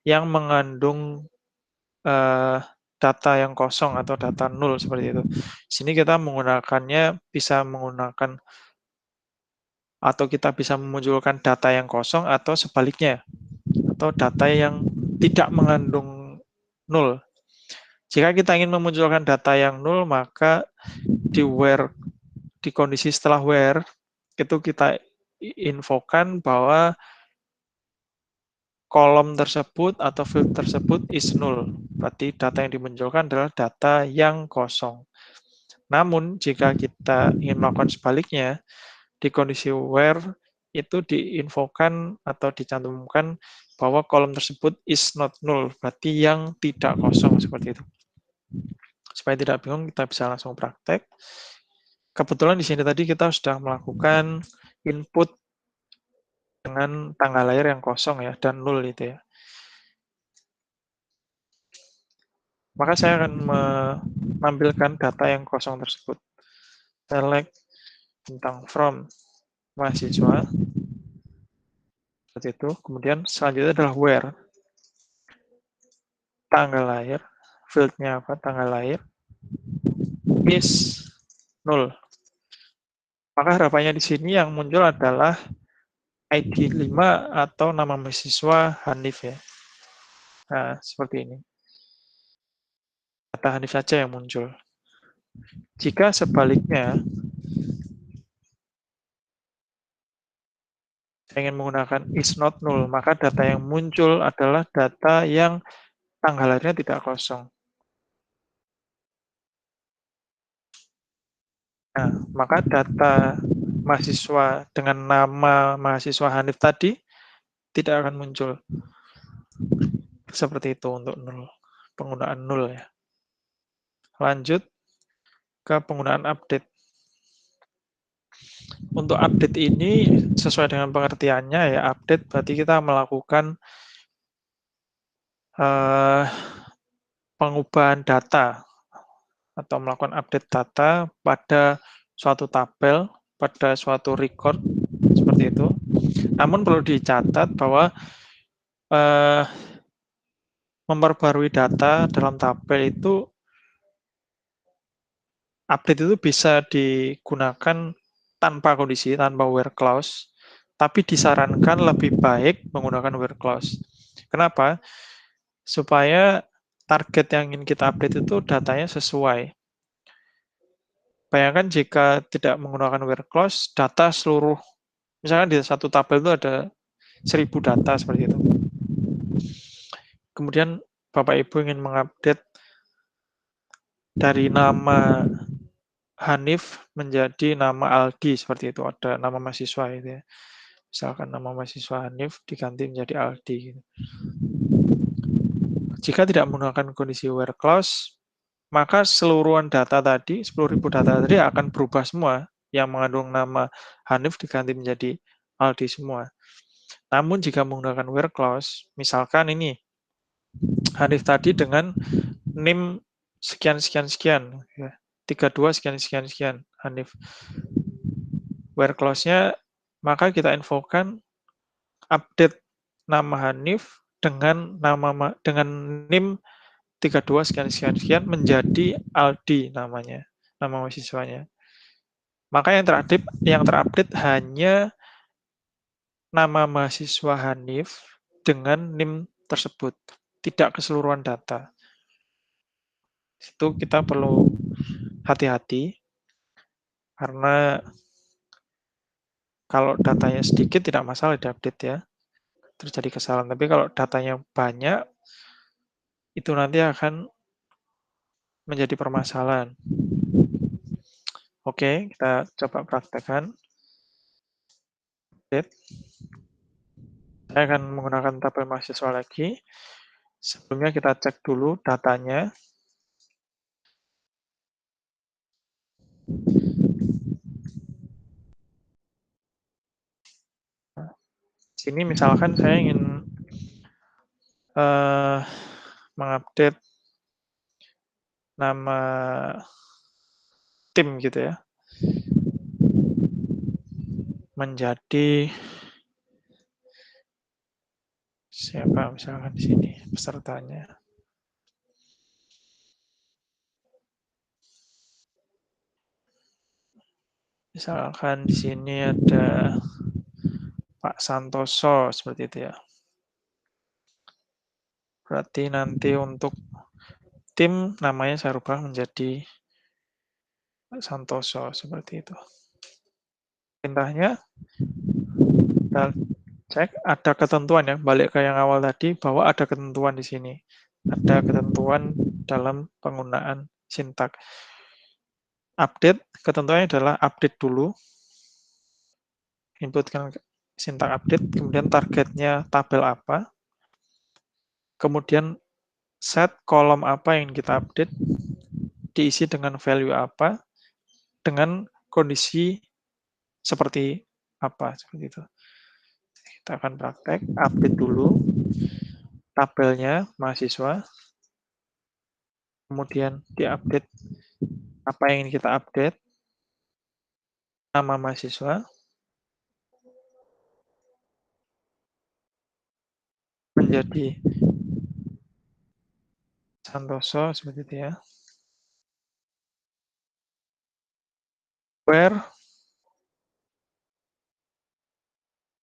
S3: yang mengandung data yang kosong atau data 0 seperti itu. Di sini kita menggunakannya bisa menggunakan atau kita bisa memunculkan data yang kosong atau sebaliknya, atau data yang tidak mengandung 0. Jika kita ingin memunculkan data yang 0, maka di kondisi setelah where, itu kita infokan bahwa kolom tersebut atau field tersebut is null. Berarti data yang dimunculkan adalah data yang kosong. Namun, jika kita ingin melakukan sebaliknya, di kondisi where itu diinfokan atau dicantumkan bahwa kolom tersebut is not null, berarti yang tidak kosong seperti itu. Supaya tidak bingung, kita bisa langsung praktek. Kebetulan di sini tadi kita sudah melakukan input dengan tanggal lahir yang kosong ya, dan null itu ya. Maka saya akan menampilkan data yang kosong tersebut. Select tentang from mahasiswa. Seperti itu. Kemudian selanjutnya adalah where. Tanggal lahir. Field-nya apa? Tanggal lahir. Is null. Maka harapannya di sini yang muncul adalah ID 5 atau nama mahasiswa Hanif ya. Nah, seperti ini. Data Hanif saja yang muncul. Jika sebaliknya, saya ingin menggunakan is not null, maka data yang muncul adalah data yang tanggal lahirnya tidak kosong. Nah, maka data mahasiswa dengan nama mahasiswa Hanif tadi tidak akan muncul. Seperti itu untuk null, penggunaan null ya. Lanjut ke penggunaan update. Untuk update ini sesuai dengan pengertiannya ya, update berarti kita melakukan pengubahan data atau melakukan update data pada suatu tabel, pada suatu record, seperti itu. Namun perlu dicatat bahwa memperbarui data dalam tabel itu, update itu bisa digunakan tanpa kondisi, tanpa where clause, tapi disarankan lebih baik menggunakan where clause. Kenapa? Supaya target yang ingin kita update itu datanya sesuai. Bayangkan jika tidak menggunakan where clause, data seluruh, misalkan di satu tabel itu ada 1000 data seperti itu. Kemudian Bapak Ibu ingin mengupdate dari nama Hanif menjadi nama Aldi, seperti itu, ada nama mahasiswa itu ya. Misalkan nama mahasiswa Hanif diganti menjadi Aldi. Gitu. Jika tidak menggunakan kondisi where clause, maka seluruhan data tadi, 10.000 data tadi akan berubah semua. Yang mengandung nama Hanif diganti menjadi Aldi semua. Namun jika menggunakan where clause, misalkan ini, Hanif tadi dengan NIM sekian-sekian-sekian, ya. 32 sekian-sekian-sekian, Hanif. Where clause-nya, maka kita infokan update nama Hanif dengan NIM 32 sekian-sekian-sekian menjadi Aldi namanya, nama mahasiswanya. Maka yang terupdate hanya nama mahasiswa Hanif dengan NIM tersebut, tidak keseluruhan data. Itu kita perlu hati-hati, karena kalau datanya sedikit tidak masalah diupdate ya, terjadi kesalahan. Tapi kalau datanya banyak, itu nanti akan menjadi permasalahan. Oke, kita coba praktekkan. Saya akan menggunakan tabel mahasiswa lagi. Sebelumnya kita cek dulu datanya. Sini misalkan saya ingin mengupdate nama tim gitu ya, menjadi siapa misalkan di sini pesertanya. Misalkan di sini ada Pak Santoso seperti itu ya. Berarti nanti untuk tim namanya saya rubah menjadi Pak Santoso seperti itu. Perintahnya kita cek ada ketentuan ya, balik ke yang awal tadi bahwa ada ketentuan di sini. Ada ketentuan dalam penggunaan sintak. Update, ketentuannya adalah update dulu. Inputkan sintak update, kemudian targetnya tabel apa. Kemudian set kolom apa yang kita update, diisi dengan value apa, dengan kondisi seperti apa, seperti itu. Kita akan praktek, update dulu tabelnya mahasiswa, kemudian diupdate apa yang ingin kita update, nama mahasiswa, menjadi Santoso, seperti itu ya. Where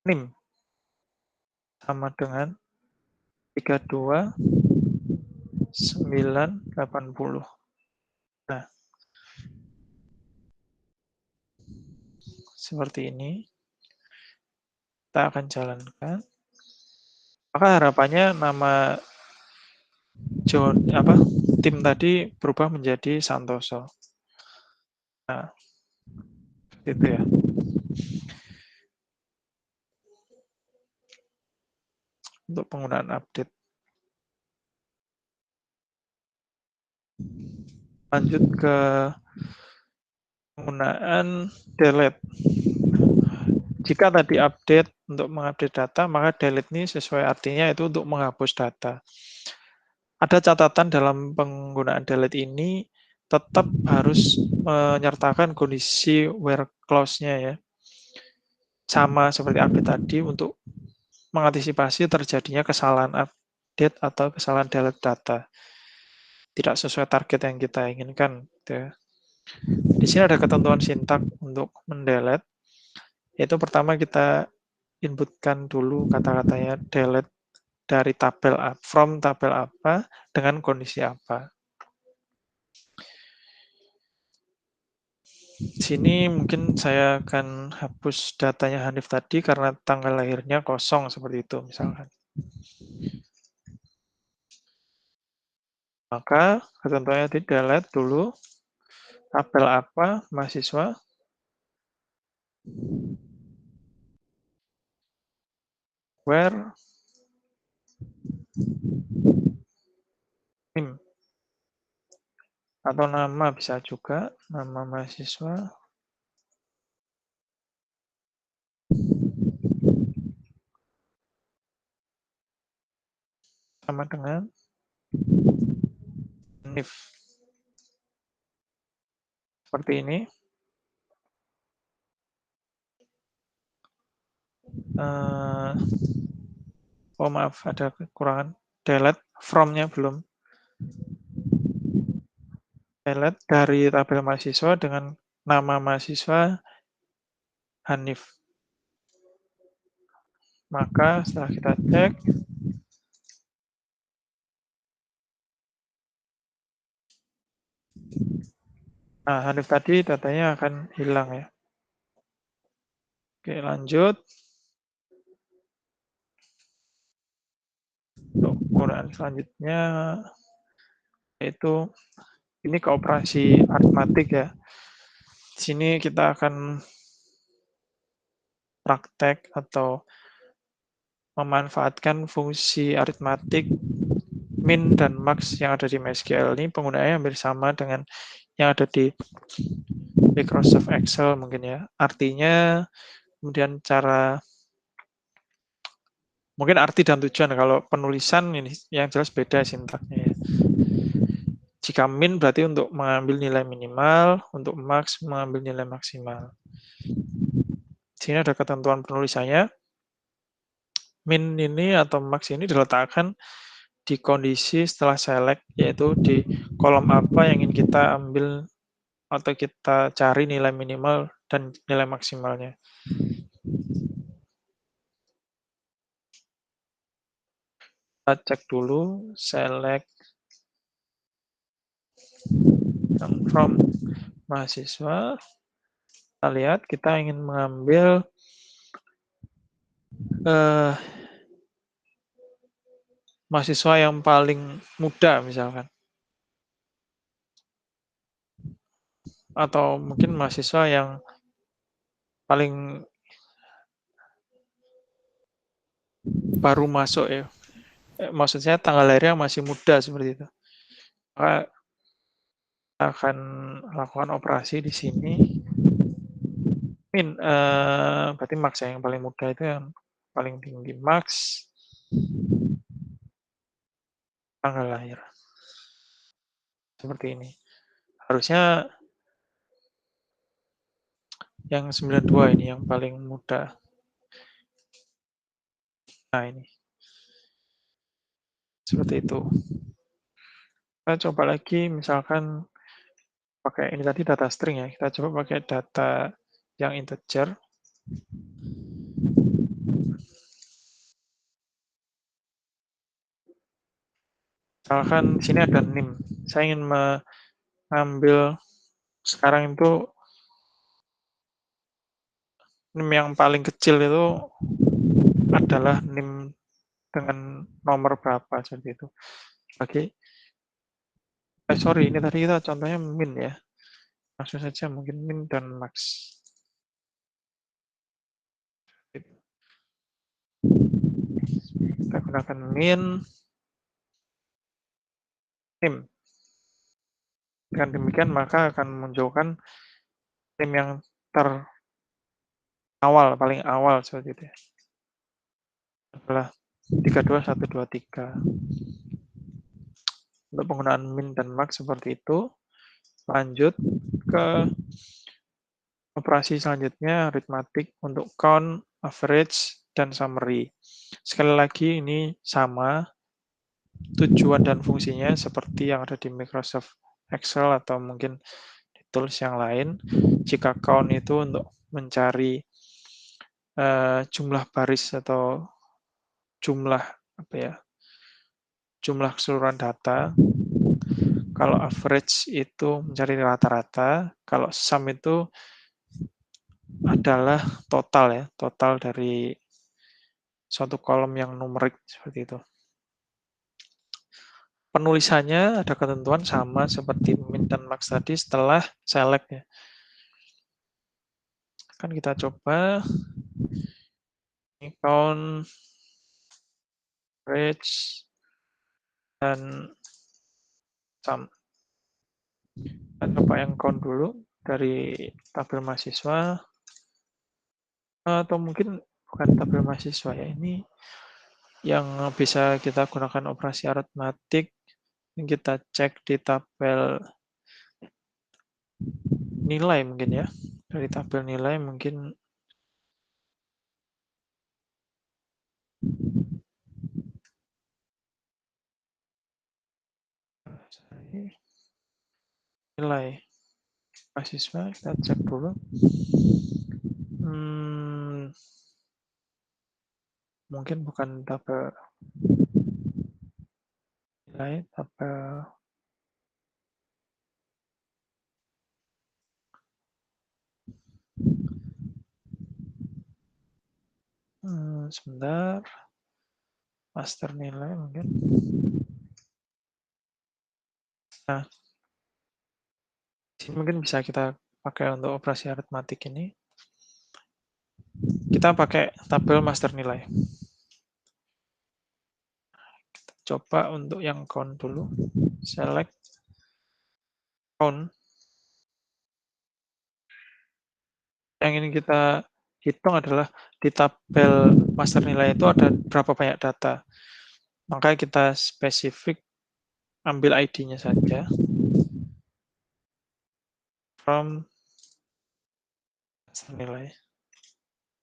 S3: NIM sama dengan 32.980. Nah, seperti ini. Kita akan jalankan. Maka harapannya nama tim tadi berubah menjadi Santoso. Nah, itu ya. Untuk penggunaan update. Lanjut ke penggunaan delete. Jika tadi update untuk mengupdate data, maka delete ini sesuai artinya itu untuk menghapus data. Ada catatan dalam penggunaan delete ini tetap harus menyertakan kondisi where clause-nya ya. Sama seperti update tadi untuk mengantisipasi terjadinya kesalahan update atau kesalahan delete data. Tidak sesuai target yang kita inginkan. Gitu ya. Di sini ada ketentuan sintak untuk mendelete. Yaitu pertama kita inputkan dulu kata-katanya delete dari tabel from tabel apa dengan kondisi apa. Sini mungkin saya akan hapus datanya Hanif tadi karena tanggal lahirnya kosong seperti itu misalkan. Maka ketentuannya di delete dulu tabel apa mahasiswa. where NIM atau nama bisa juga, nama mahasiswa sama dengan NIF. Seperti ini. Oh maaf, ada kekurangan. Delete from-nya belum. Delete dari tabel mahasiswa dengan nama mahasiswa Hanif. Maka setelah kita cek, nah Hanif tadi datanya akan hilang ya. Oke, lanjut. Untuk ukuran selanjutnya yaitu ini ke operasi aritmatik ya. Di sini kita akan praktek atau memanfaatkan fungsi aritmatik min dan max yang ada di MySQL. Ini penggunaannya hampir sama dengan yang ada di Microsoft Excel mungkin ya. Artinya kemudian cara mungkin arti dan tujuan, kalau penulisan ini yang jelas beda sintaknya ya. Jika min berarti untuk mengambil nilai minimal, untuk max mengambil nilai maksimal. Di sini ada ketentuan penulisannya. Min ini atau max ini diletakkan di kondisi setelah select, yaitu di kolom apa yang ingin kita ambil atau kita cari nilai minimal dan nilai maksimalnya. Kita cek dulu, select from mahasiswa. Kita lihat kita ingin mengambil mahasiswa yang paling muda misalkan. Atau mungkin mahasiswa yang paling baru masuk ya. Maksud saya tanggal lahirnya masih muda seperti itu. Maka kita akan lakukan operasi di sini. Min, berarti max ya, yang paling muda itu yang paling tinggi. Max, tanggal lahir. Seperti ini. Harusnya yang 92 ini yang paling muda. Nah ini. Seperti itu. Kita coba lagi misalkan pakai ini tadi data string ya. Kita coba pakai data yang integer. Misalkan di sini ada NIM. Saya ingin mengambil sekarang itu NIM yang paling kecil itu adalah NIM dengan nomor berapa seperti itu. Oke. Sorry, ini tadi kita contohnya min ya. Langsung saja mungkin min dan max. Kita gunakan min, NIM. Dengan demikian maka akan memunculkan NIM yang paling awal seperti itu ya. Adalah 32123. Untuk penggunaan min dan max seperti itu. Lanjut ke operasi selanjutnya, aritmatik untuk count, average, dan summary. Sekali lagi ini sama tujuan dan fungsinya seperti yang ada di Microsoft Excel atau mungkin di tools yang lain. Jika count itu untuk mencari jumlah baris atau jumlah jumlah keseluruhan data. Kalau average itu mencari rata-rata, kalau sum itu adalah total ya, total dari suatu kolom yang numerik seperti itu. Penulisannya ada ketentuan sama seperti min dan max tadi setelah select ya. Kan kita coba ini count average, dan sum. Kita coba yang count dulu dari tabel mahasiswa, atau mungkin bukan tabel mahasiswa ya, ini yang bisa kita gunakan operasi aritmatik. Kita cek di tabel nilai mungkin ya. Dari tabel nilai mungkin nilai mahasiswa, kita cek dulu. Mungkin bukan tabel nilai, tabel sebentar, master nilai mungkin. Nah, ini mungkin bisa kita pakai untuk operasi aritmatik ini. Kita pakai tabel master nilai. Kita coba untuk yang count dulu. Select count. Yang ini kita hitung adalah di tabel master nilai itu ada berapa banyak data. Maka kita spesifik ambil ID-nya saja. From master nilai.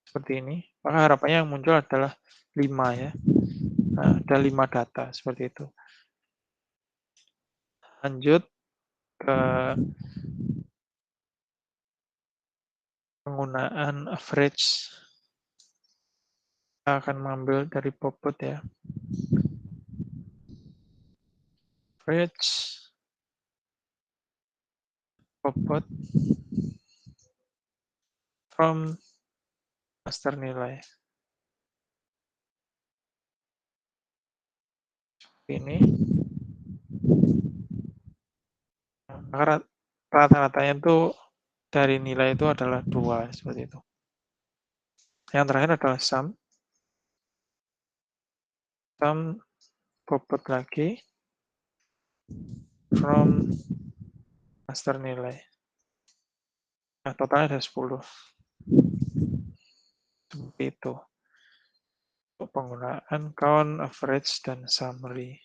S3: Seperti ini. Maka harapannya yang muncul adalah 5 ya. Nah, ada 5 data seperti itu. Lanjut ke penggunaan average. Kita akan mengambil dari bobot ya. Average bobot from master nilai. Ini. Maka rata-ratanya itu dari nilai itu adalah 2 seperti itu. Yang terakhir adalah sum. Sum bobot lagi from master nilai. Nah, totalnya ada 10. Seperti itu. Untuk penggunaan count, average, dan summary.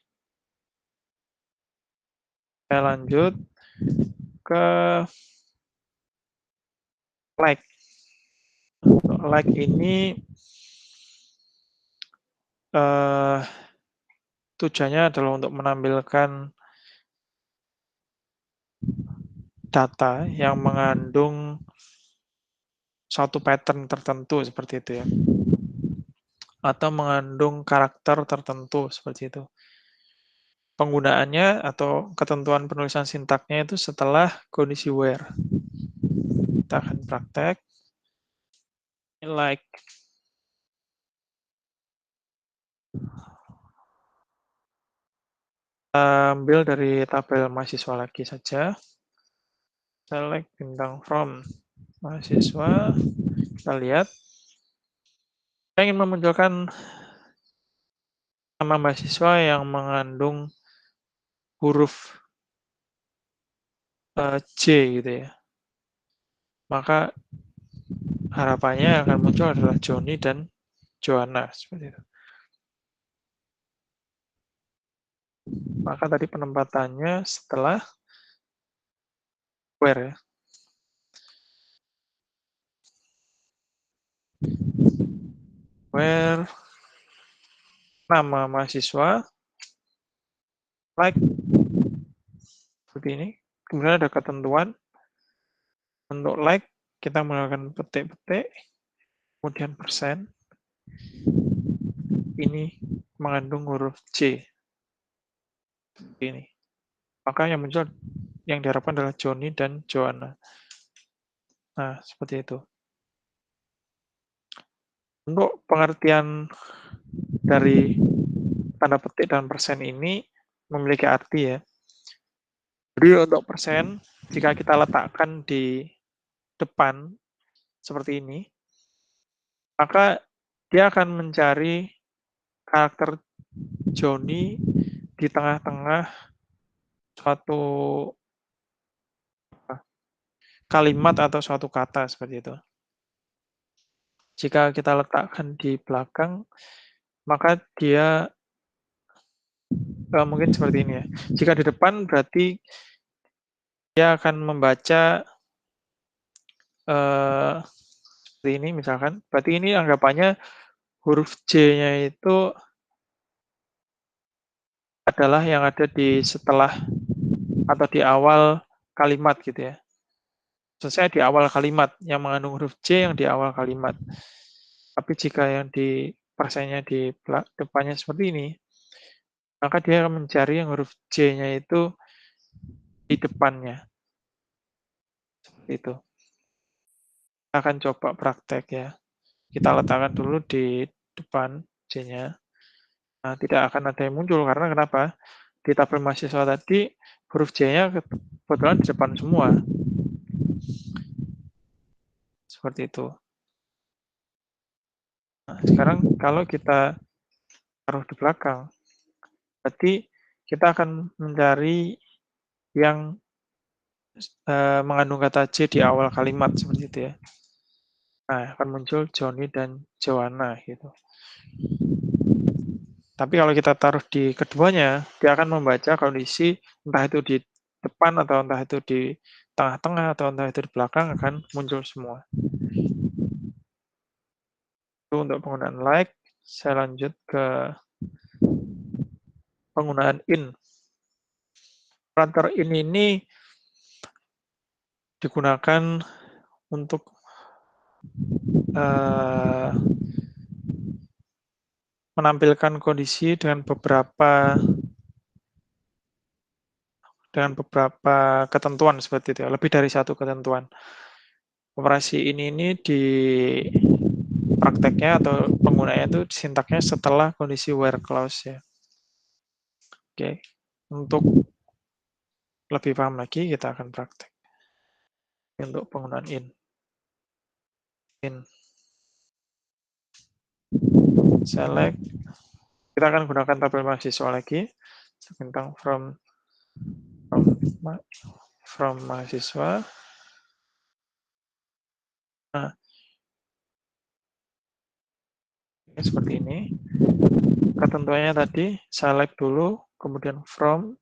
S3: Saya lanjut ke like. Like ini tujuannya adalah untuk menampilkan data yang mengandung suatu pattern tertentu seperti itu ya. Atau mengandung karakter tertentu seperti itu. Penggunaannya atau ketentuan penulisan sintaknya itu setelah kondisi where. Kita akan praktek. Like. Ambil dari tabel mahasiswa lagi saja. Select bintang from mahasiswa. Kita lihat. Saya ingin memunculkan nama mahasiswa yang mengandung huruf C gitu ya. Maka harapannya akan muncul adalah Joni dan Joanna seperti itu. Maka tadi penempatannya setelah where ya. Where nama mahasiswa like seperti ini. Kemudian ada ketentuan untuk like kita menggunakan petik-petik, kemudian persen. Ini mengandung huruf C. Seperti ini. Maka yang muncul yang diharapkan adalah Joni dan Joanna. Nah, seperti itu. Untuk pengertian dari tanda petik dan persen ini memiliki arti ya. Jadi untuk persen, jika kita letakkan di depan seperti ini, maka dia akan mencari karakter Joni di tengah-tengah suatu kalimat atau suatu kata seperti itu. Jika kita letakkan di belakang, maka dia mungkin seperti ini ya. Jika di depan berarti dia akan membaca seperti ini misalkan. Berarti ini anggapannya huruf J-nya itu adalah yang ada di setelah atau di awal kalimat gitu ya. Selesai di awal kalimat, yang mengandung huruf J yang di awal kalimat. Tapi jika yang di persennya di depannya seperti ini, maka dia akan mencari yang huruf J-nya itu di depannya. Seperti itu. Kita akan coba praktek ya. Kita letakkan dulu di depan J-nya. Nah, tidak akan ada yang muncul karena kenapa? Di tabel mahasiswa tadi huruf J-nya kebetulan di depan semua. Seperti itu. Nah, sekarang kalau kita taruh di belakang, berarti kita akan mencari yang mengandung kata J di awal kalimat seperti itu ya. Nah, akan muncul Joni dan Joanna gitu. Tapi kalau kita taruh di keduanya, dia akan membaca kondisi entah itu di depan atau entah itu di tengah-tengah atau entah itu di belakang akan muncul semua. Itu untuk penggunaan like. Saya lanjut ke penggunaan in. Operator in ini digunakan untuk menampilkan kondisi dengan beberapa ketentuan seperti itu, lebih dari satu ketentuan. Operasi ini di prakteknya atau penggunanya itu sintaknya setelah kondisi where clause ya. Oke, untuk lebih paham lagi kita akan praktek. Untuk penggunaan in. Select. Kita akan gunakan tabel mahasiswa lagi. Tentang from mahasiswa. Nah, ini seperti ini. Ketentuannya tadi select dulu, kemudian from,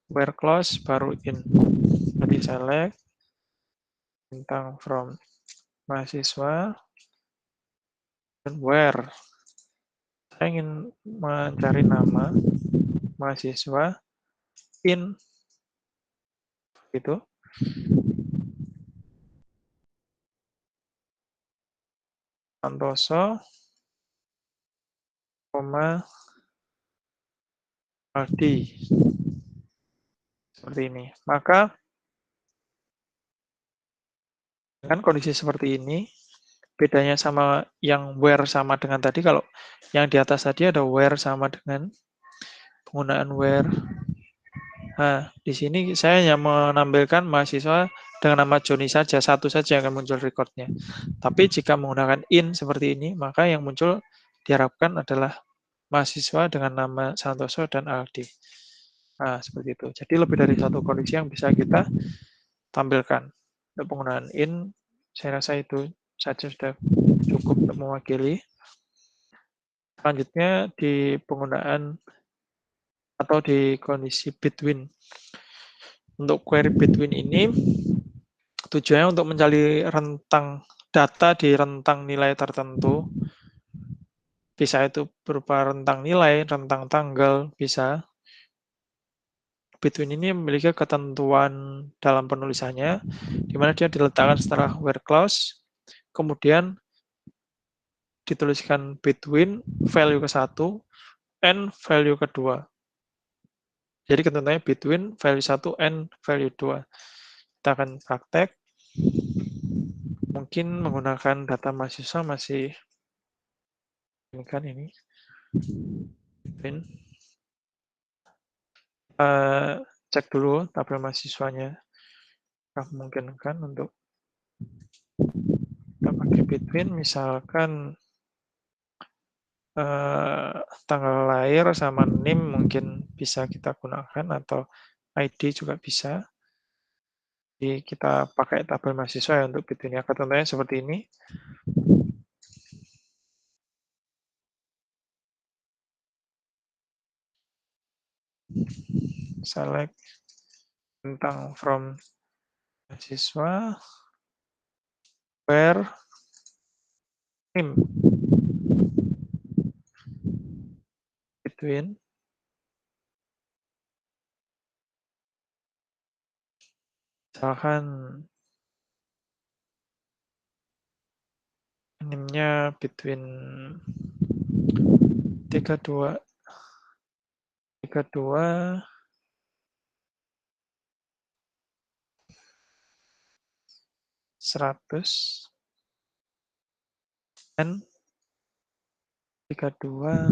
S3: where clause, baru in. Jadi select tentang from mahasiswa dan where. Saya ingin mencari nama mahasiswa in itu. Santoso, Aldi. Seperti ini. Maka dengan kondisi seperti ini, bedanya sama yang where sama dengan tadi, kalau yang di atas tadi ada where sama dengan penggunaan where. Nah, di sini saya hanya menampilkan mahasiswa dengan nama Joni saja, satu saja yang akan muncul recordnya. Tapi jika menggunakan in seperti ini, maka yang muncul diharapkan adalah mahasiswa dengan nama Santoso dan Aldi. Nah, seperti itu. Jadi lebih dari satu kondisi yang bisa kita tampilkan. Untuk penggunaan in, saya rasa itu saja sudah cukup untuk mewakili. Selanjutnya di penggunaan atau di kondisi between. Untuk query between ini, tujuannya untuk mencari rentang data di rentang nilai tertentu. Bisa itu berupa rentang nilai, rentang tanggal, bisa. Between ini memiliki ketentuan dalam penulisannya, di mana dia diletakkan setelah where clause, kemudian dituliskan between value ke-1 and value kedua. Jadi ketentuannya between value 1 and value 2. Kita akan praktek. Mungkin menggunakan data mahasiswa masih ini kan ini. Cek dulu tabel mahasiswanya. Memungkinkan untuk kita pakai between, misalkan tanggal lahir sama NIM mungkin bisa kita gunakan, atau ID juga bisa. Jadi kita pakai tabel mahasiswa ya untuk Bitwin. Contohnya seperti ini. Select tentang from mahasiswa, where NIM, Bitwin, misalkan NIM-nya Bitwin 32 100 dan 32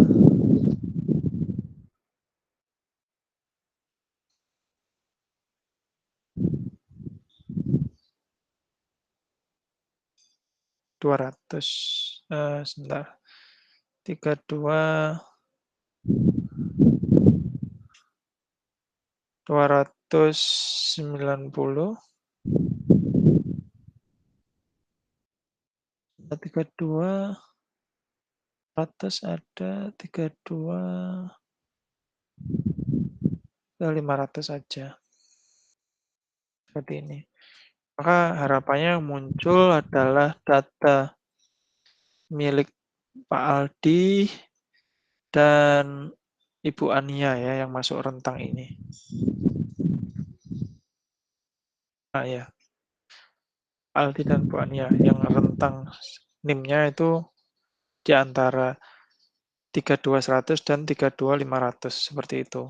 S3: 200, sebentar, 32 290, 32 100 ada, 32 500 saja. Seperti ini. Maka harapannya yang muncul adalah data milik Pak Aldi dan Ibu Ania ya yang masuk rentang ini. Nah ya, Aldi dan Bu Ania yang rentang NIM-nya itu di antara 32100 dan 32500 seperti itu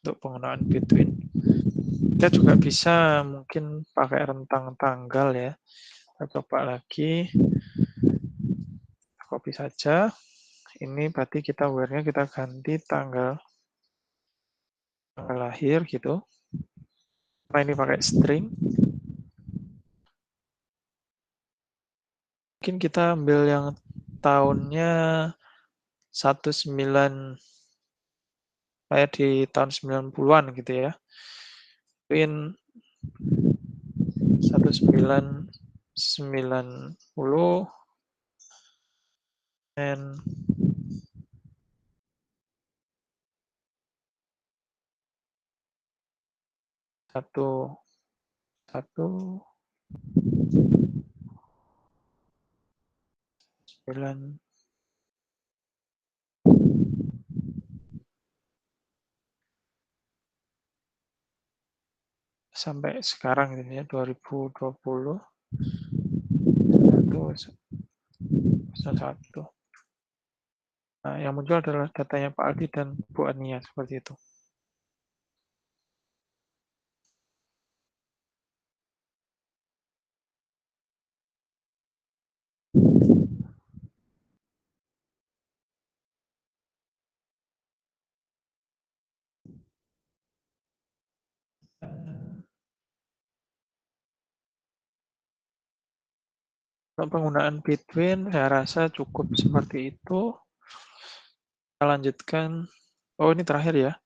S3: untuk penggunaan Bitwin. Kita juga bisa mungkin pakai rentang tanggal ya. Kita coba lagi. Copy saja. Ini berarti kita where-nya kita ganti tanggal lahir gitu. Nah ini pakai string. Mungkin kita ambil yang tahunnya 19 kayak di tahun 90-an gitu ya. Bitwin 1990 and satu sembilan sampai sekarang gitu ya 2020 satu. Nah, yang muncul adalah datanya Pak Aldi dan Bu Ania seperti itu. Untuk penggunaan Bitwin saya rasa cukup seperti itu. Kita lanjutkan. Oh ini terakhir ya.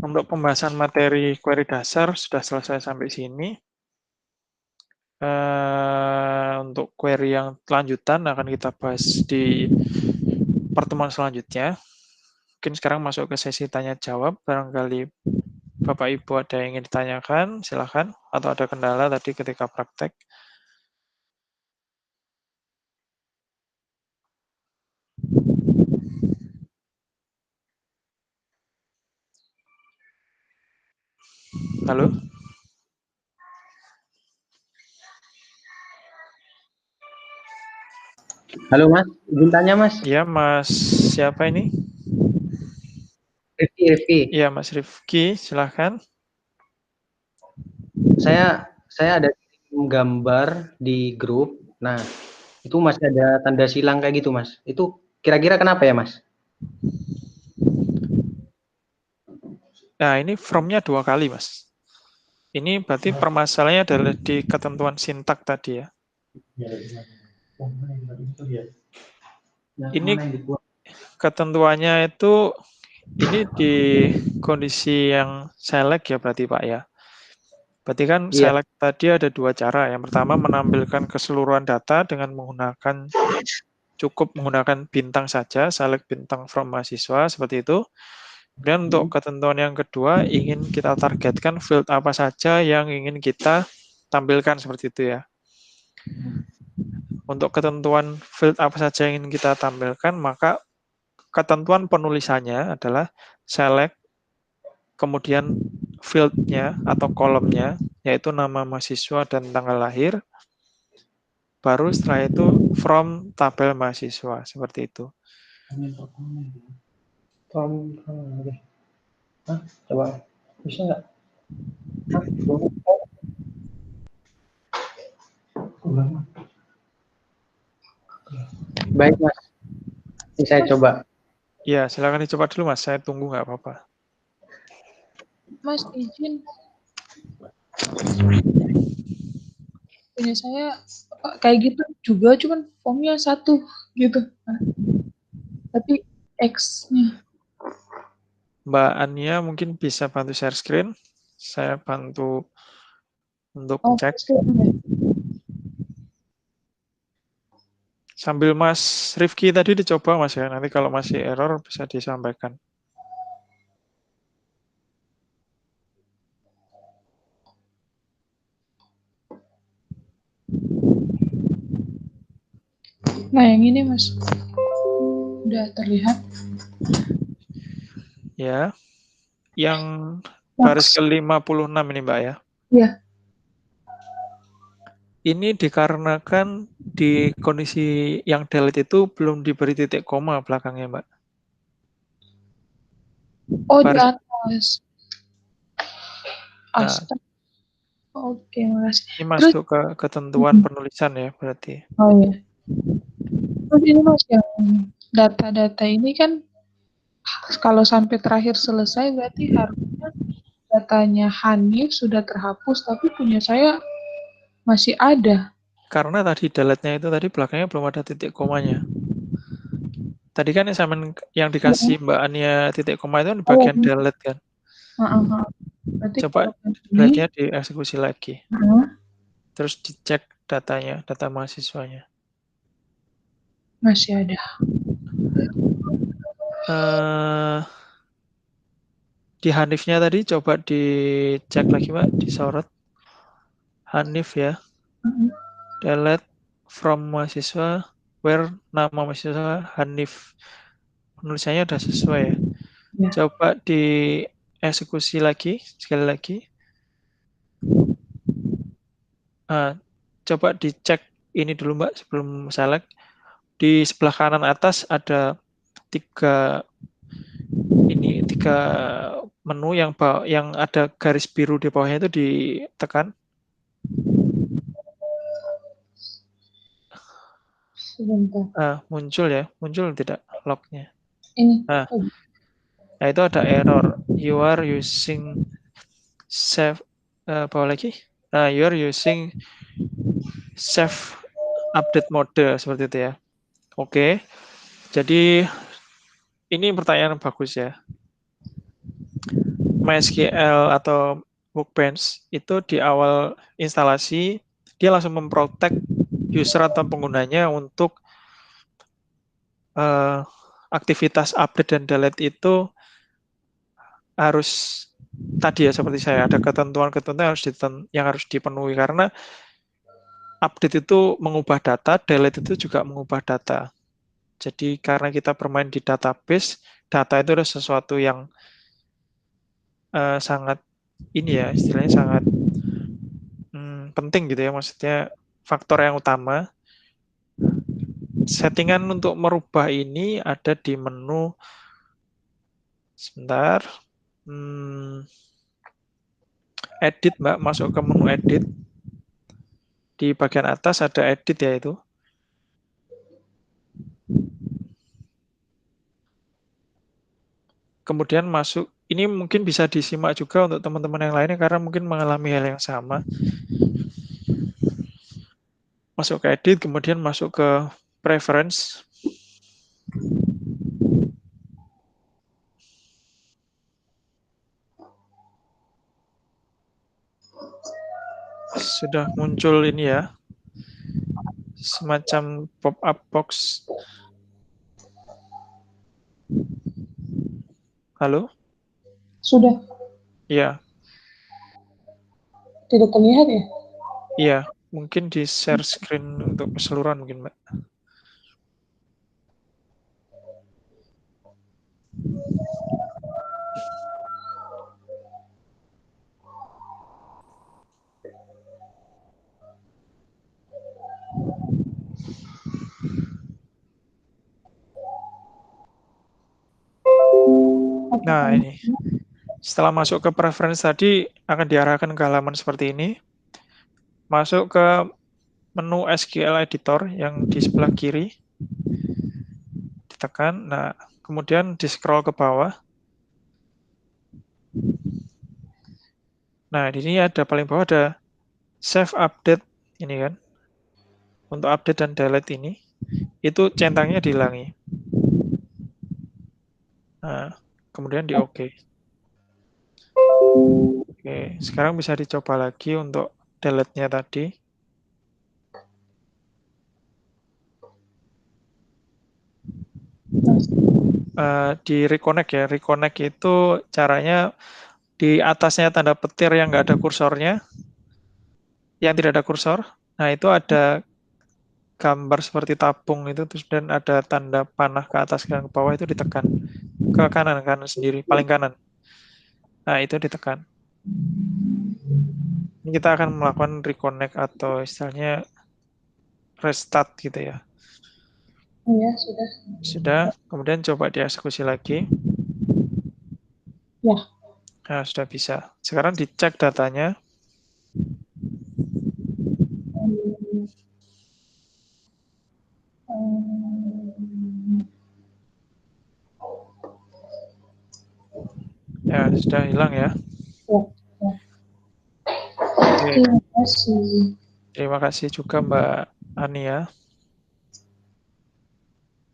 S3: Untuk pembahasan materi query dasar sudah selesai sampai sini. Untuk query yang lanjutan akan kita bahas di pertemuan selanjutnya. Mungkin sekarang masuk ke sesi tanya jawab. Barangkali Bapak Ibu ada yang ingin ditanyakan, silakan. Atau ada kendala tadi ketika praktek. Halo?
S4: Halo Mas, izin tanya Mas.
S3: Iya Mas, siapa ini?
S4: Rifki.
S3: Iya Mas Rifki, silakan.
S4: Saya ada gambar di grup. Nah, itu masih ada tanda silang kayak gitu Mas. Itu kira-kira kenapa ya Mas?
S3: Nah ini from-nya 2 kali Mas. Ini berarti permasalahannya adalah di ketentuan sintak tadi ya. Ini ketentuannya itu ini di kondisi yang select ya berarti Pak ya. Berarti kan
S4: Iya.
S3: select tadi ada dua cara. Yang pertama menampilkan keseluruhan data dengan cukup menggunakan bintang saja, select bintang from mahasiswa seperti itu. Kemudian untuk ketentuan yang kedua ingin kita targetkan field apa saja yang ingin kita tampilkan seperti itu ya. Untuk ketentuan field apa saja yang ingin kita tampilkan, maka ketentuan penulisannya adalah select, kemudian field-nya atau kolomnya, yaitu nama mahasiswa dan tanggal lahir, baru setelah itu from tabel mahasiswa, seperti itu.
S4: Coba bisa nggak? Baik Mas, ini saya coba.
S3: Ya, silakan dicoba dulu Mas, saya tunggu nggak apa-apa.
S5: Mas izin. Punya saya kayak gitu juga, cuman formnya satu gitu. Tapi X-nya.
S3: Mbak Ania mungkin bisa bantu share screen. Saya bantu untuk cek. Sambil Mas Rifki tadi dicoba Mas ya, nanti kalau masih error bisa disampaikan.
S5: Nah yang ini Mas, udah terlihat.
S3: Ya, yang baris ke-56 ini Mbak ya.
S5: Iya.
S3: Ini dikarenakan di kondisi yang delete itu belum diberi titik koma belakangnya Mbak.
S5: Oh di
S3: Baris-
S5: atas.
S3: Nah.
S5: Astaga. Oke, makasih.
S3: Ini masuk ke ketentuan penulisan ya berarti.
S5: Oh iya. Terus ini Mas yang data-data ini kan kalau sampai terakhir selesai berarti harusnya datanya Hanif sudah terhapus, tapi punya saya masih ada.
S3: Karena tadi delete-nya itu tadi belakangnya belum ada titik komanya. Tadi kan yang dikasih Mbak Ania titik koma itu di bagian delete kan.
S5: Berarti
S3: Coba delete-nya dieksekusi lagi. Terus dicek datanya, data mahasiswanya.
S5: Masih ada.
S3: Di Hanifnya tadi coba dicek lagi Mbak, disorot. Hanif ya. Delete from mahasiswa, where nama mahasiswa Hanif. Penulisannya udah sesuai ya. Coba dieksekusi lagi, sekali lagi. Coba dicek ini dulu Mbak sebelum select. Di sebelah kanan atas ada tiga menu yang ada garis biru di bawahnya itu ditekan.
S5: Sebentar.
S3: Muncul tidak lognya.
S5: Ini.
S3: Nah itu ada error. You are using save bawah lagi. You are using save update mode seperti itu ya. Oke. Jadi ini pertanyaan bagus ya. MySQL atau Workbench itu di awal instalasi dia langsung memprotek user atau penggunanya untuk aktivitas update dan delete itu harus tadi ya seperti saya ada ketentuan-ketentuan yang harus dipenuhi karena update itu mengubah data, delete itu juga mengubah data. Jadi karena kita bermain di database, data itu adalah sesuatu yang sangat ini ya istilahnya sangat penting gitu ya, maksudnya faktor yang utama. Settingan untuk merubah ini ada di menu sebentar. Edit Mbak, masuk ke menu edit. Di bagian atas ada edit ya itu. Kemudian masuk, ini mungkin bisa disimak juga untuk teman-teman yang lainnya karena mungkin mengalami hal yang sama. Masuk ke edit, kemudian masuk ke preference. sudah muncul ini ya, semacam pop-up box. Halo?
S5: Sudah
S3: Iya,
S5: tidak terlihat ya?
S3: iya. Mungkin di share screen untuk keseluruhan mungkin, Mbak. Nah, ini. Setelah masuk ke preference tadi, akan diarahkan ke halaman seperti ini. Masuk ke menu SQL Editor yang di sebelah kiri. Ditekan. Nah, kemudian di-scroll ke bawah. Nah, di sini ada paling bawah ada Save Update. Ini kan. Untuk update dan delete ini, itu centangnya dihilangi. Nah, kemudian di OK. Oke, sekarang bisa dicoba lagi untuk delete-nya tadi. Di reconnect ya. Reconnect itu caranya di atasnya tanda petir yang nggak ada kursornya, yang tidak ada kursor. Nah, itu ada gambar seperti tabung itu, terus dan ada tanda panah ke atas dan ke bawah, itu ditekan. Ke kanan sendiri, paling kanan. Nah, itu ditekan. Ini kita akan melakukan reconnect atau istilahnya restart gitu ya.
S5: Iya, sudah.
S3: Sudah, kemudian coba dieksekusi lagi.
S5: Ya.
S3: Nah, sudah bisa. Sekarang dicek datanya. Ya, sudah hilang ya.
S5: Ya.
S3: Oke.
S5: Terima kasih.
S3: Terima kasih juga Mbak Ani ya.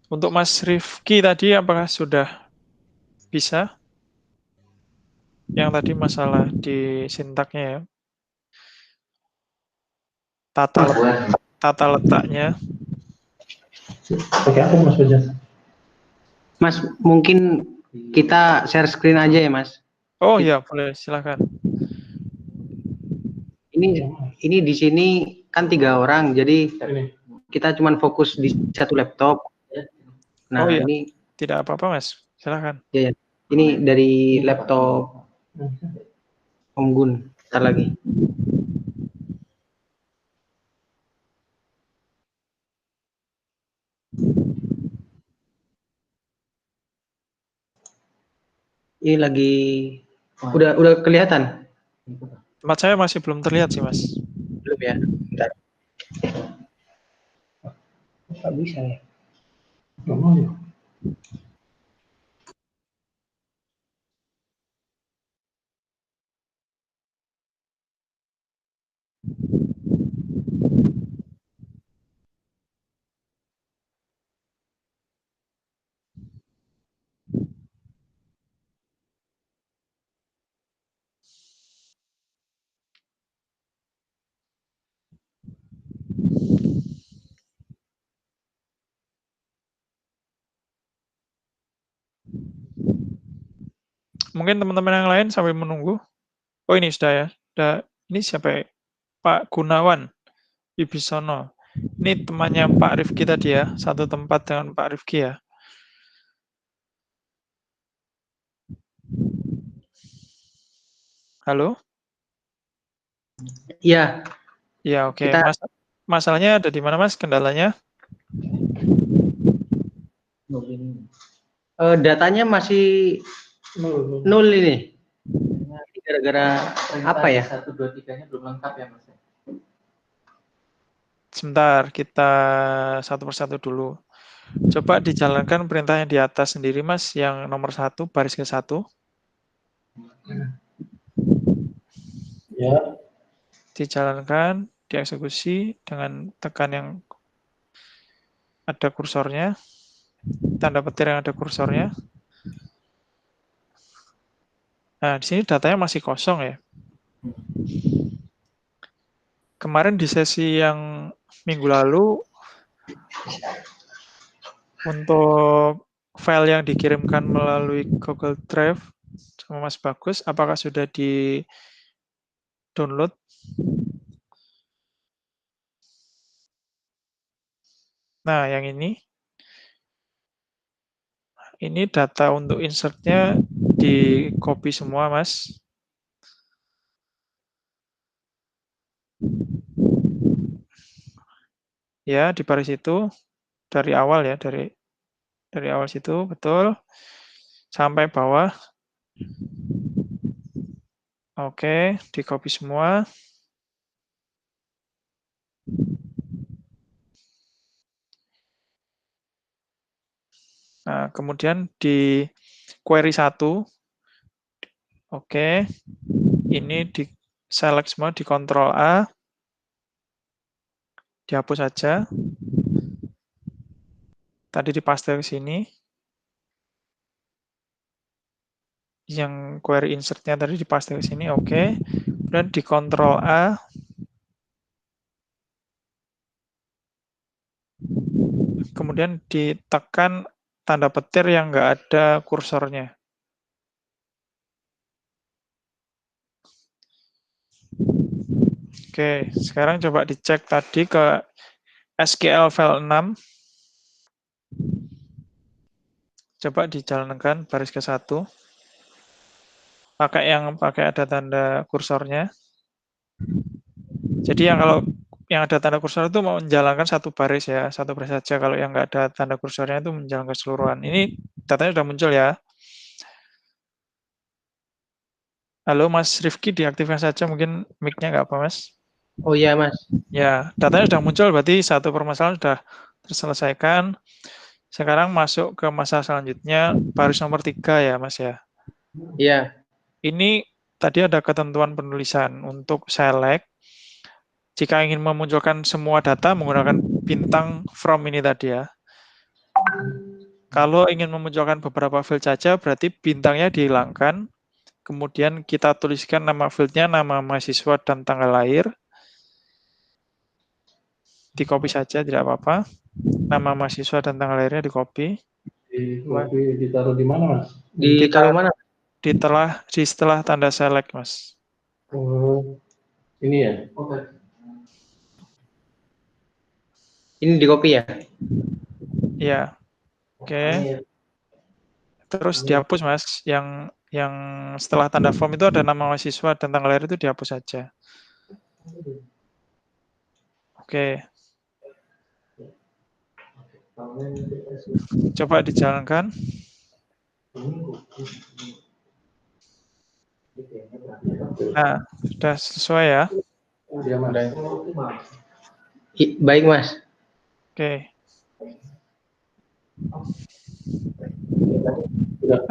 S3: Untuk Mas Rifki tadi apakah sudah bisa? Yang tadi masalah di sintaknya ya. Tata letaknya.
S4: Mas, mungkin kita share screen aja ya, Mas.
S3: Oh ya, boleh, silakan.
S4: Ini di sini kan 3 orang, jadi kita cuma fokus di satu laptop. Nah,
S3: Oh iya,
S4: ini
S3: tidak apa-apa Mas, silakan.
S4: ya, ini dari laptop Om Gun. Ntar lagi. Ini lagi udah kelihatan?
S3: Tempat saya masih belum terlihat sih Mas.
S4: Belum ya? Bentar. Nggak bisa ya?
S3: Mungkin teman-teman yang lain sambil menunggu. Oh ini sudah ya. Ini siapa ya? Pak Gunawan Wibisono. Ini temannya Pak Rifki tadi ya. Satu tempat dengan Pak Rifki ya. Halo?
S4: Iya.
S3: Ya oke. Masalahnya ada di mana Mas kendalanya?
S4: Datanya masih 0 ini. Gara-gara apa ya?
S1: 1, 2, 3-nya belum lengkap ya Mas.
S3: Sebentar, kita satu persatu dulu. Coba dijalankan perintah yang di atas sendiri Mas, yang nomor 1, baris ke 1.
S2: Ya.
S3: Dijalankan, dieksekusi dengan tekan yang ada kursornya, tanda petir yang ada kursornya. Nah, di sini datanya masih kosong ya. kemarin di sesi yang minggu lalu, untuk file yang dikirimkan melalui Google Drive sama Mas Bagus, apakah sudah di-download? Nah, yang ini data untuk insert-nya di copy semua, Mas. Ya, di baris itu dari awal ya, dari awal situ, betul. Sampai bawah. Oke, di copy semua. Nah, kemudian di query 1, oke, ini di select semua, di Ctrl A, dihapus saja. Tadi dipaste ke sini. Yang query insert-nya tadi dipaste ke sini, oke. Dan di Ctrl A, kemudian ditekan tanda petir yang nggak ada kursornya. Oke, sekarang coba dicek tadi ke SQL file 6. Coba dijalankan baris ke-1. Pakai ada tanda kursornya. Jadi kalau yang ada tanda kursor itu mau menjalankan satu baris ya, satu baris saja. Kalau yang nggak ada tanda kursornya itu menjalankan keseluruhan. Ini datanya sudah muncul ya. Halo Mas Rifki, diaktifkan saja mungkin mic-nya nggak apa Mas?
S4: Oh iya Mas.
S3: Ya, datanya sudah muncul, berarti satu permasalahan sudah terselesaikan. Sekarang masuk ke masalah selanjutnya, baris nomor 3 ya Mas ya.
S4: Iya.
S3: Ini tadi ada ketentuan penulisan untuk select. Jika ingin memunculkan semua data menggunakan bintang from ini tadi ya. Kalau ingin memunculkan beberapa field saja, berarti bintangnya dihilangkan. Kemudian kita tuliskan nama fieldnya, nama mahasiswa dan tanggal lahir. Di copy saja, tidak apa-apa. Nama mahasiswa dan tanggal lahirnya di copy.
S2: Ditaruh di mana, Mas?
S4: Ditaruh mana?
S3: Setelah tanda select, Mas.
S2: Oh, ini ya? Oke.
S4: Ini di copy ya?
S3: Iya. Oke. Terus dihapus, Mas. Yang setelah tanda form itu ada nama mahasiswa dan tanggal lahir itu dihapus saja. Oke. Coba dijalankan. Nah, sudah sesuai ya?
S4: Baik, Mas.
S3: Oke.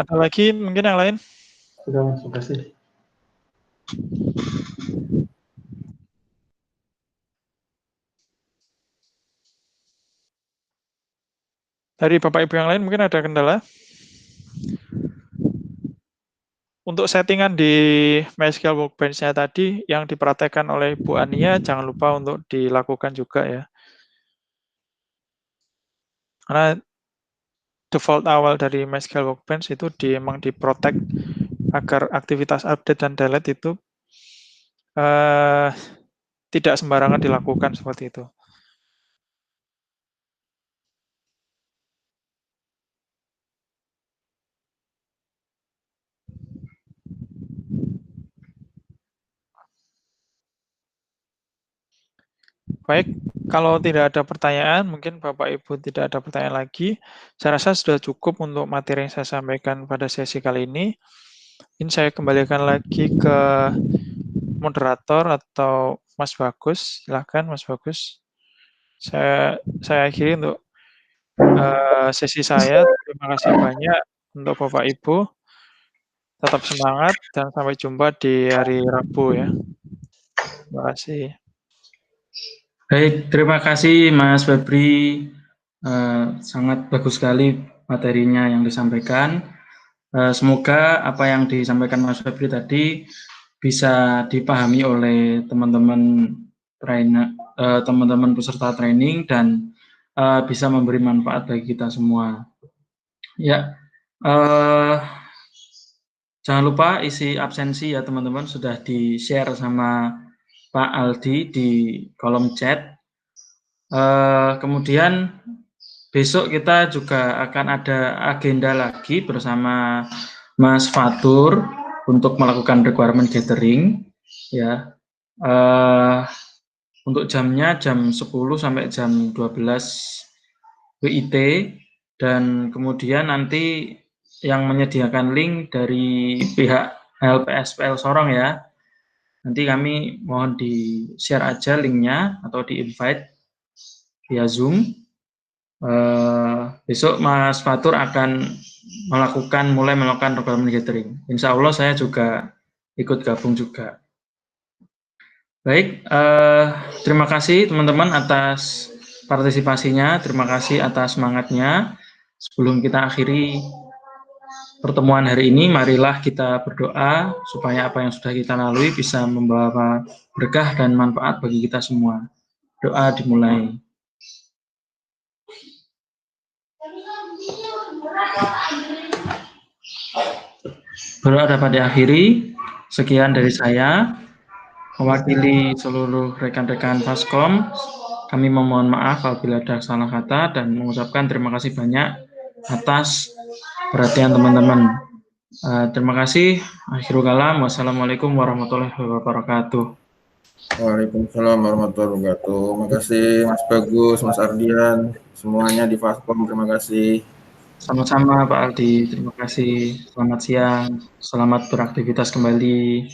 S3: Ada lagi mungkin yang lain?
S2: Sudah, Mas. Terima kasih.
S3: Dari Bapak Ibu yang lain mungkin ada kendala? Untuk settingan di MySQL Workbench-nya tadi yang dipraktekkan oleh Bu Ania, jangan lupa untuk dilakukan juga ya. Karena default awal dari MySQL Workbench itu emang diprotect agar aktivitas update dan delete itu tidak sembarangan dilakukan seperti itu. Baik, kalau tidak ada pertanyaan, mungkin Bapak Ibu tidak ada pertanyaan lagi. Saya rasa sudah cukup untuk materi yang saya sampaikan pada sesi kali ini. Ini saya kembalikan lagi ke moderator atau Mas Bagus. Silakan Mas Bagus. Saya akhiri untuk sesi saya. Terima kasih banyak untuk Bapak Ibu. Tetap semangat dan sampai jumpa di hari Rabu ya. Terima kasih.
S1: Baik, terima kasih Mas Febri. Sangat bagus sekali materinya yang disampaikan. Semoga apa yang disampaikan Mas Febri tadi bisa dipahami oleh teman-teman teman-teman peserta training dan bisa memberi manfaat bagi kita semua. Ya, jangan lupa isi absensi ya teman-teman, sudah di-share sama Pak Aldi di kolom chat. Kemudian besok kita juga akan ada agenda lagi bersama Mas Fatur untuk melakukan requirement gathering ya. Untuk jamnya jam 10 sampai jam 12 WIT, dan kemudian nanti yang menyediakan link dari pihak LPSPL Sorong ya. Nanti kami mohon di-share aja linknya atau di-invite via Zoom. Besok Mas Fatur akan mulai melakukan requirement gathering. Insya Allah saya juga ikut gabung juga. Baik, terima kasih teman-teman atas partisipasinya, terima kasih atas semangatnya. Sebelum kita akhiri pertemuan hari ini, marilah kita berdoa supaya apa yang sudah kita lalui bisa membawa berkah dan manfaat bagi kita semua. Doa dimulai. Berdoa dapat diakhiri. Sekian dari saya. Mewakili seluruh rekan-rekan Faskom, kami memohon maaf apabila ada salah kata dan mengucapkan terima kasih banyak atas perhatian teman-teman. Terima kasih. Akhirul kalam. Wassalamualaikum warahmatullahi wabarakatuh.
S2: Waalaikumsalam warahmatullahi wabarakatuh. Terima kasih Mas Bagus, Mas Ardian, semuanya di Faskom. Terima kasih.
S1: Sama-sama Pak Aldi. Terima kasih. Selamat siang. Selamat beraktivitas kembali.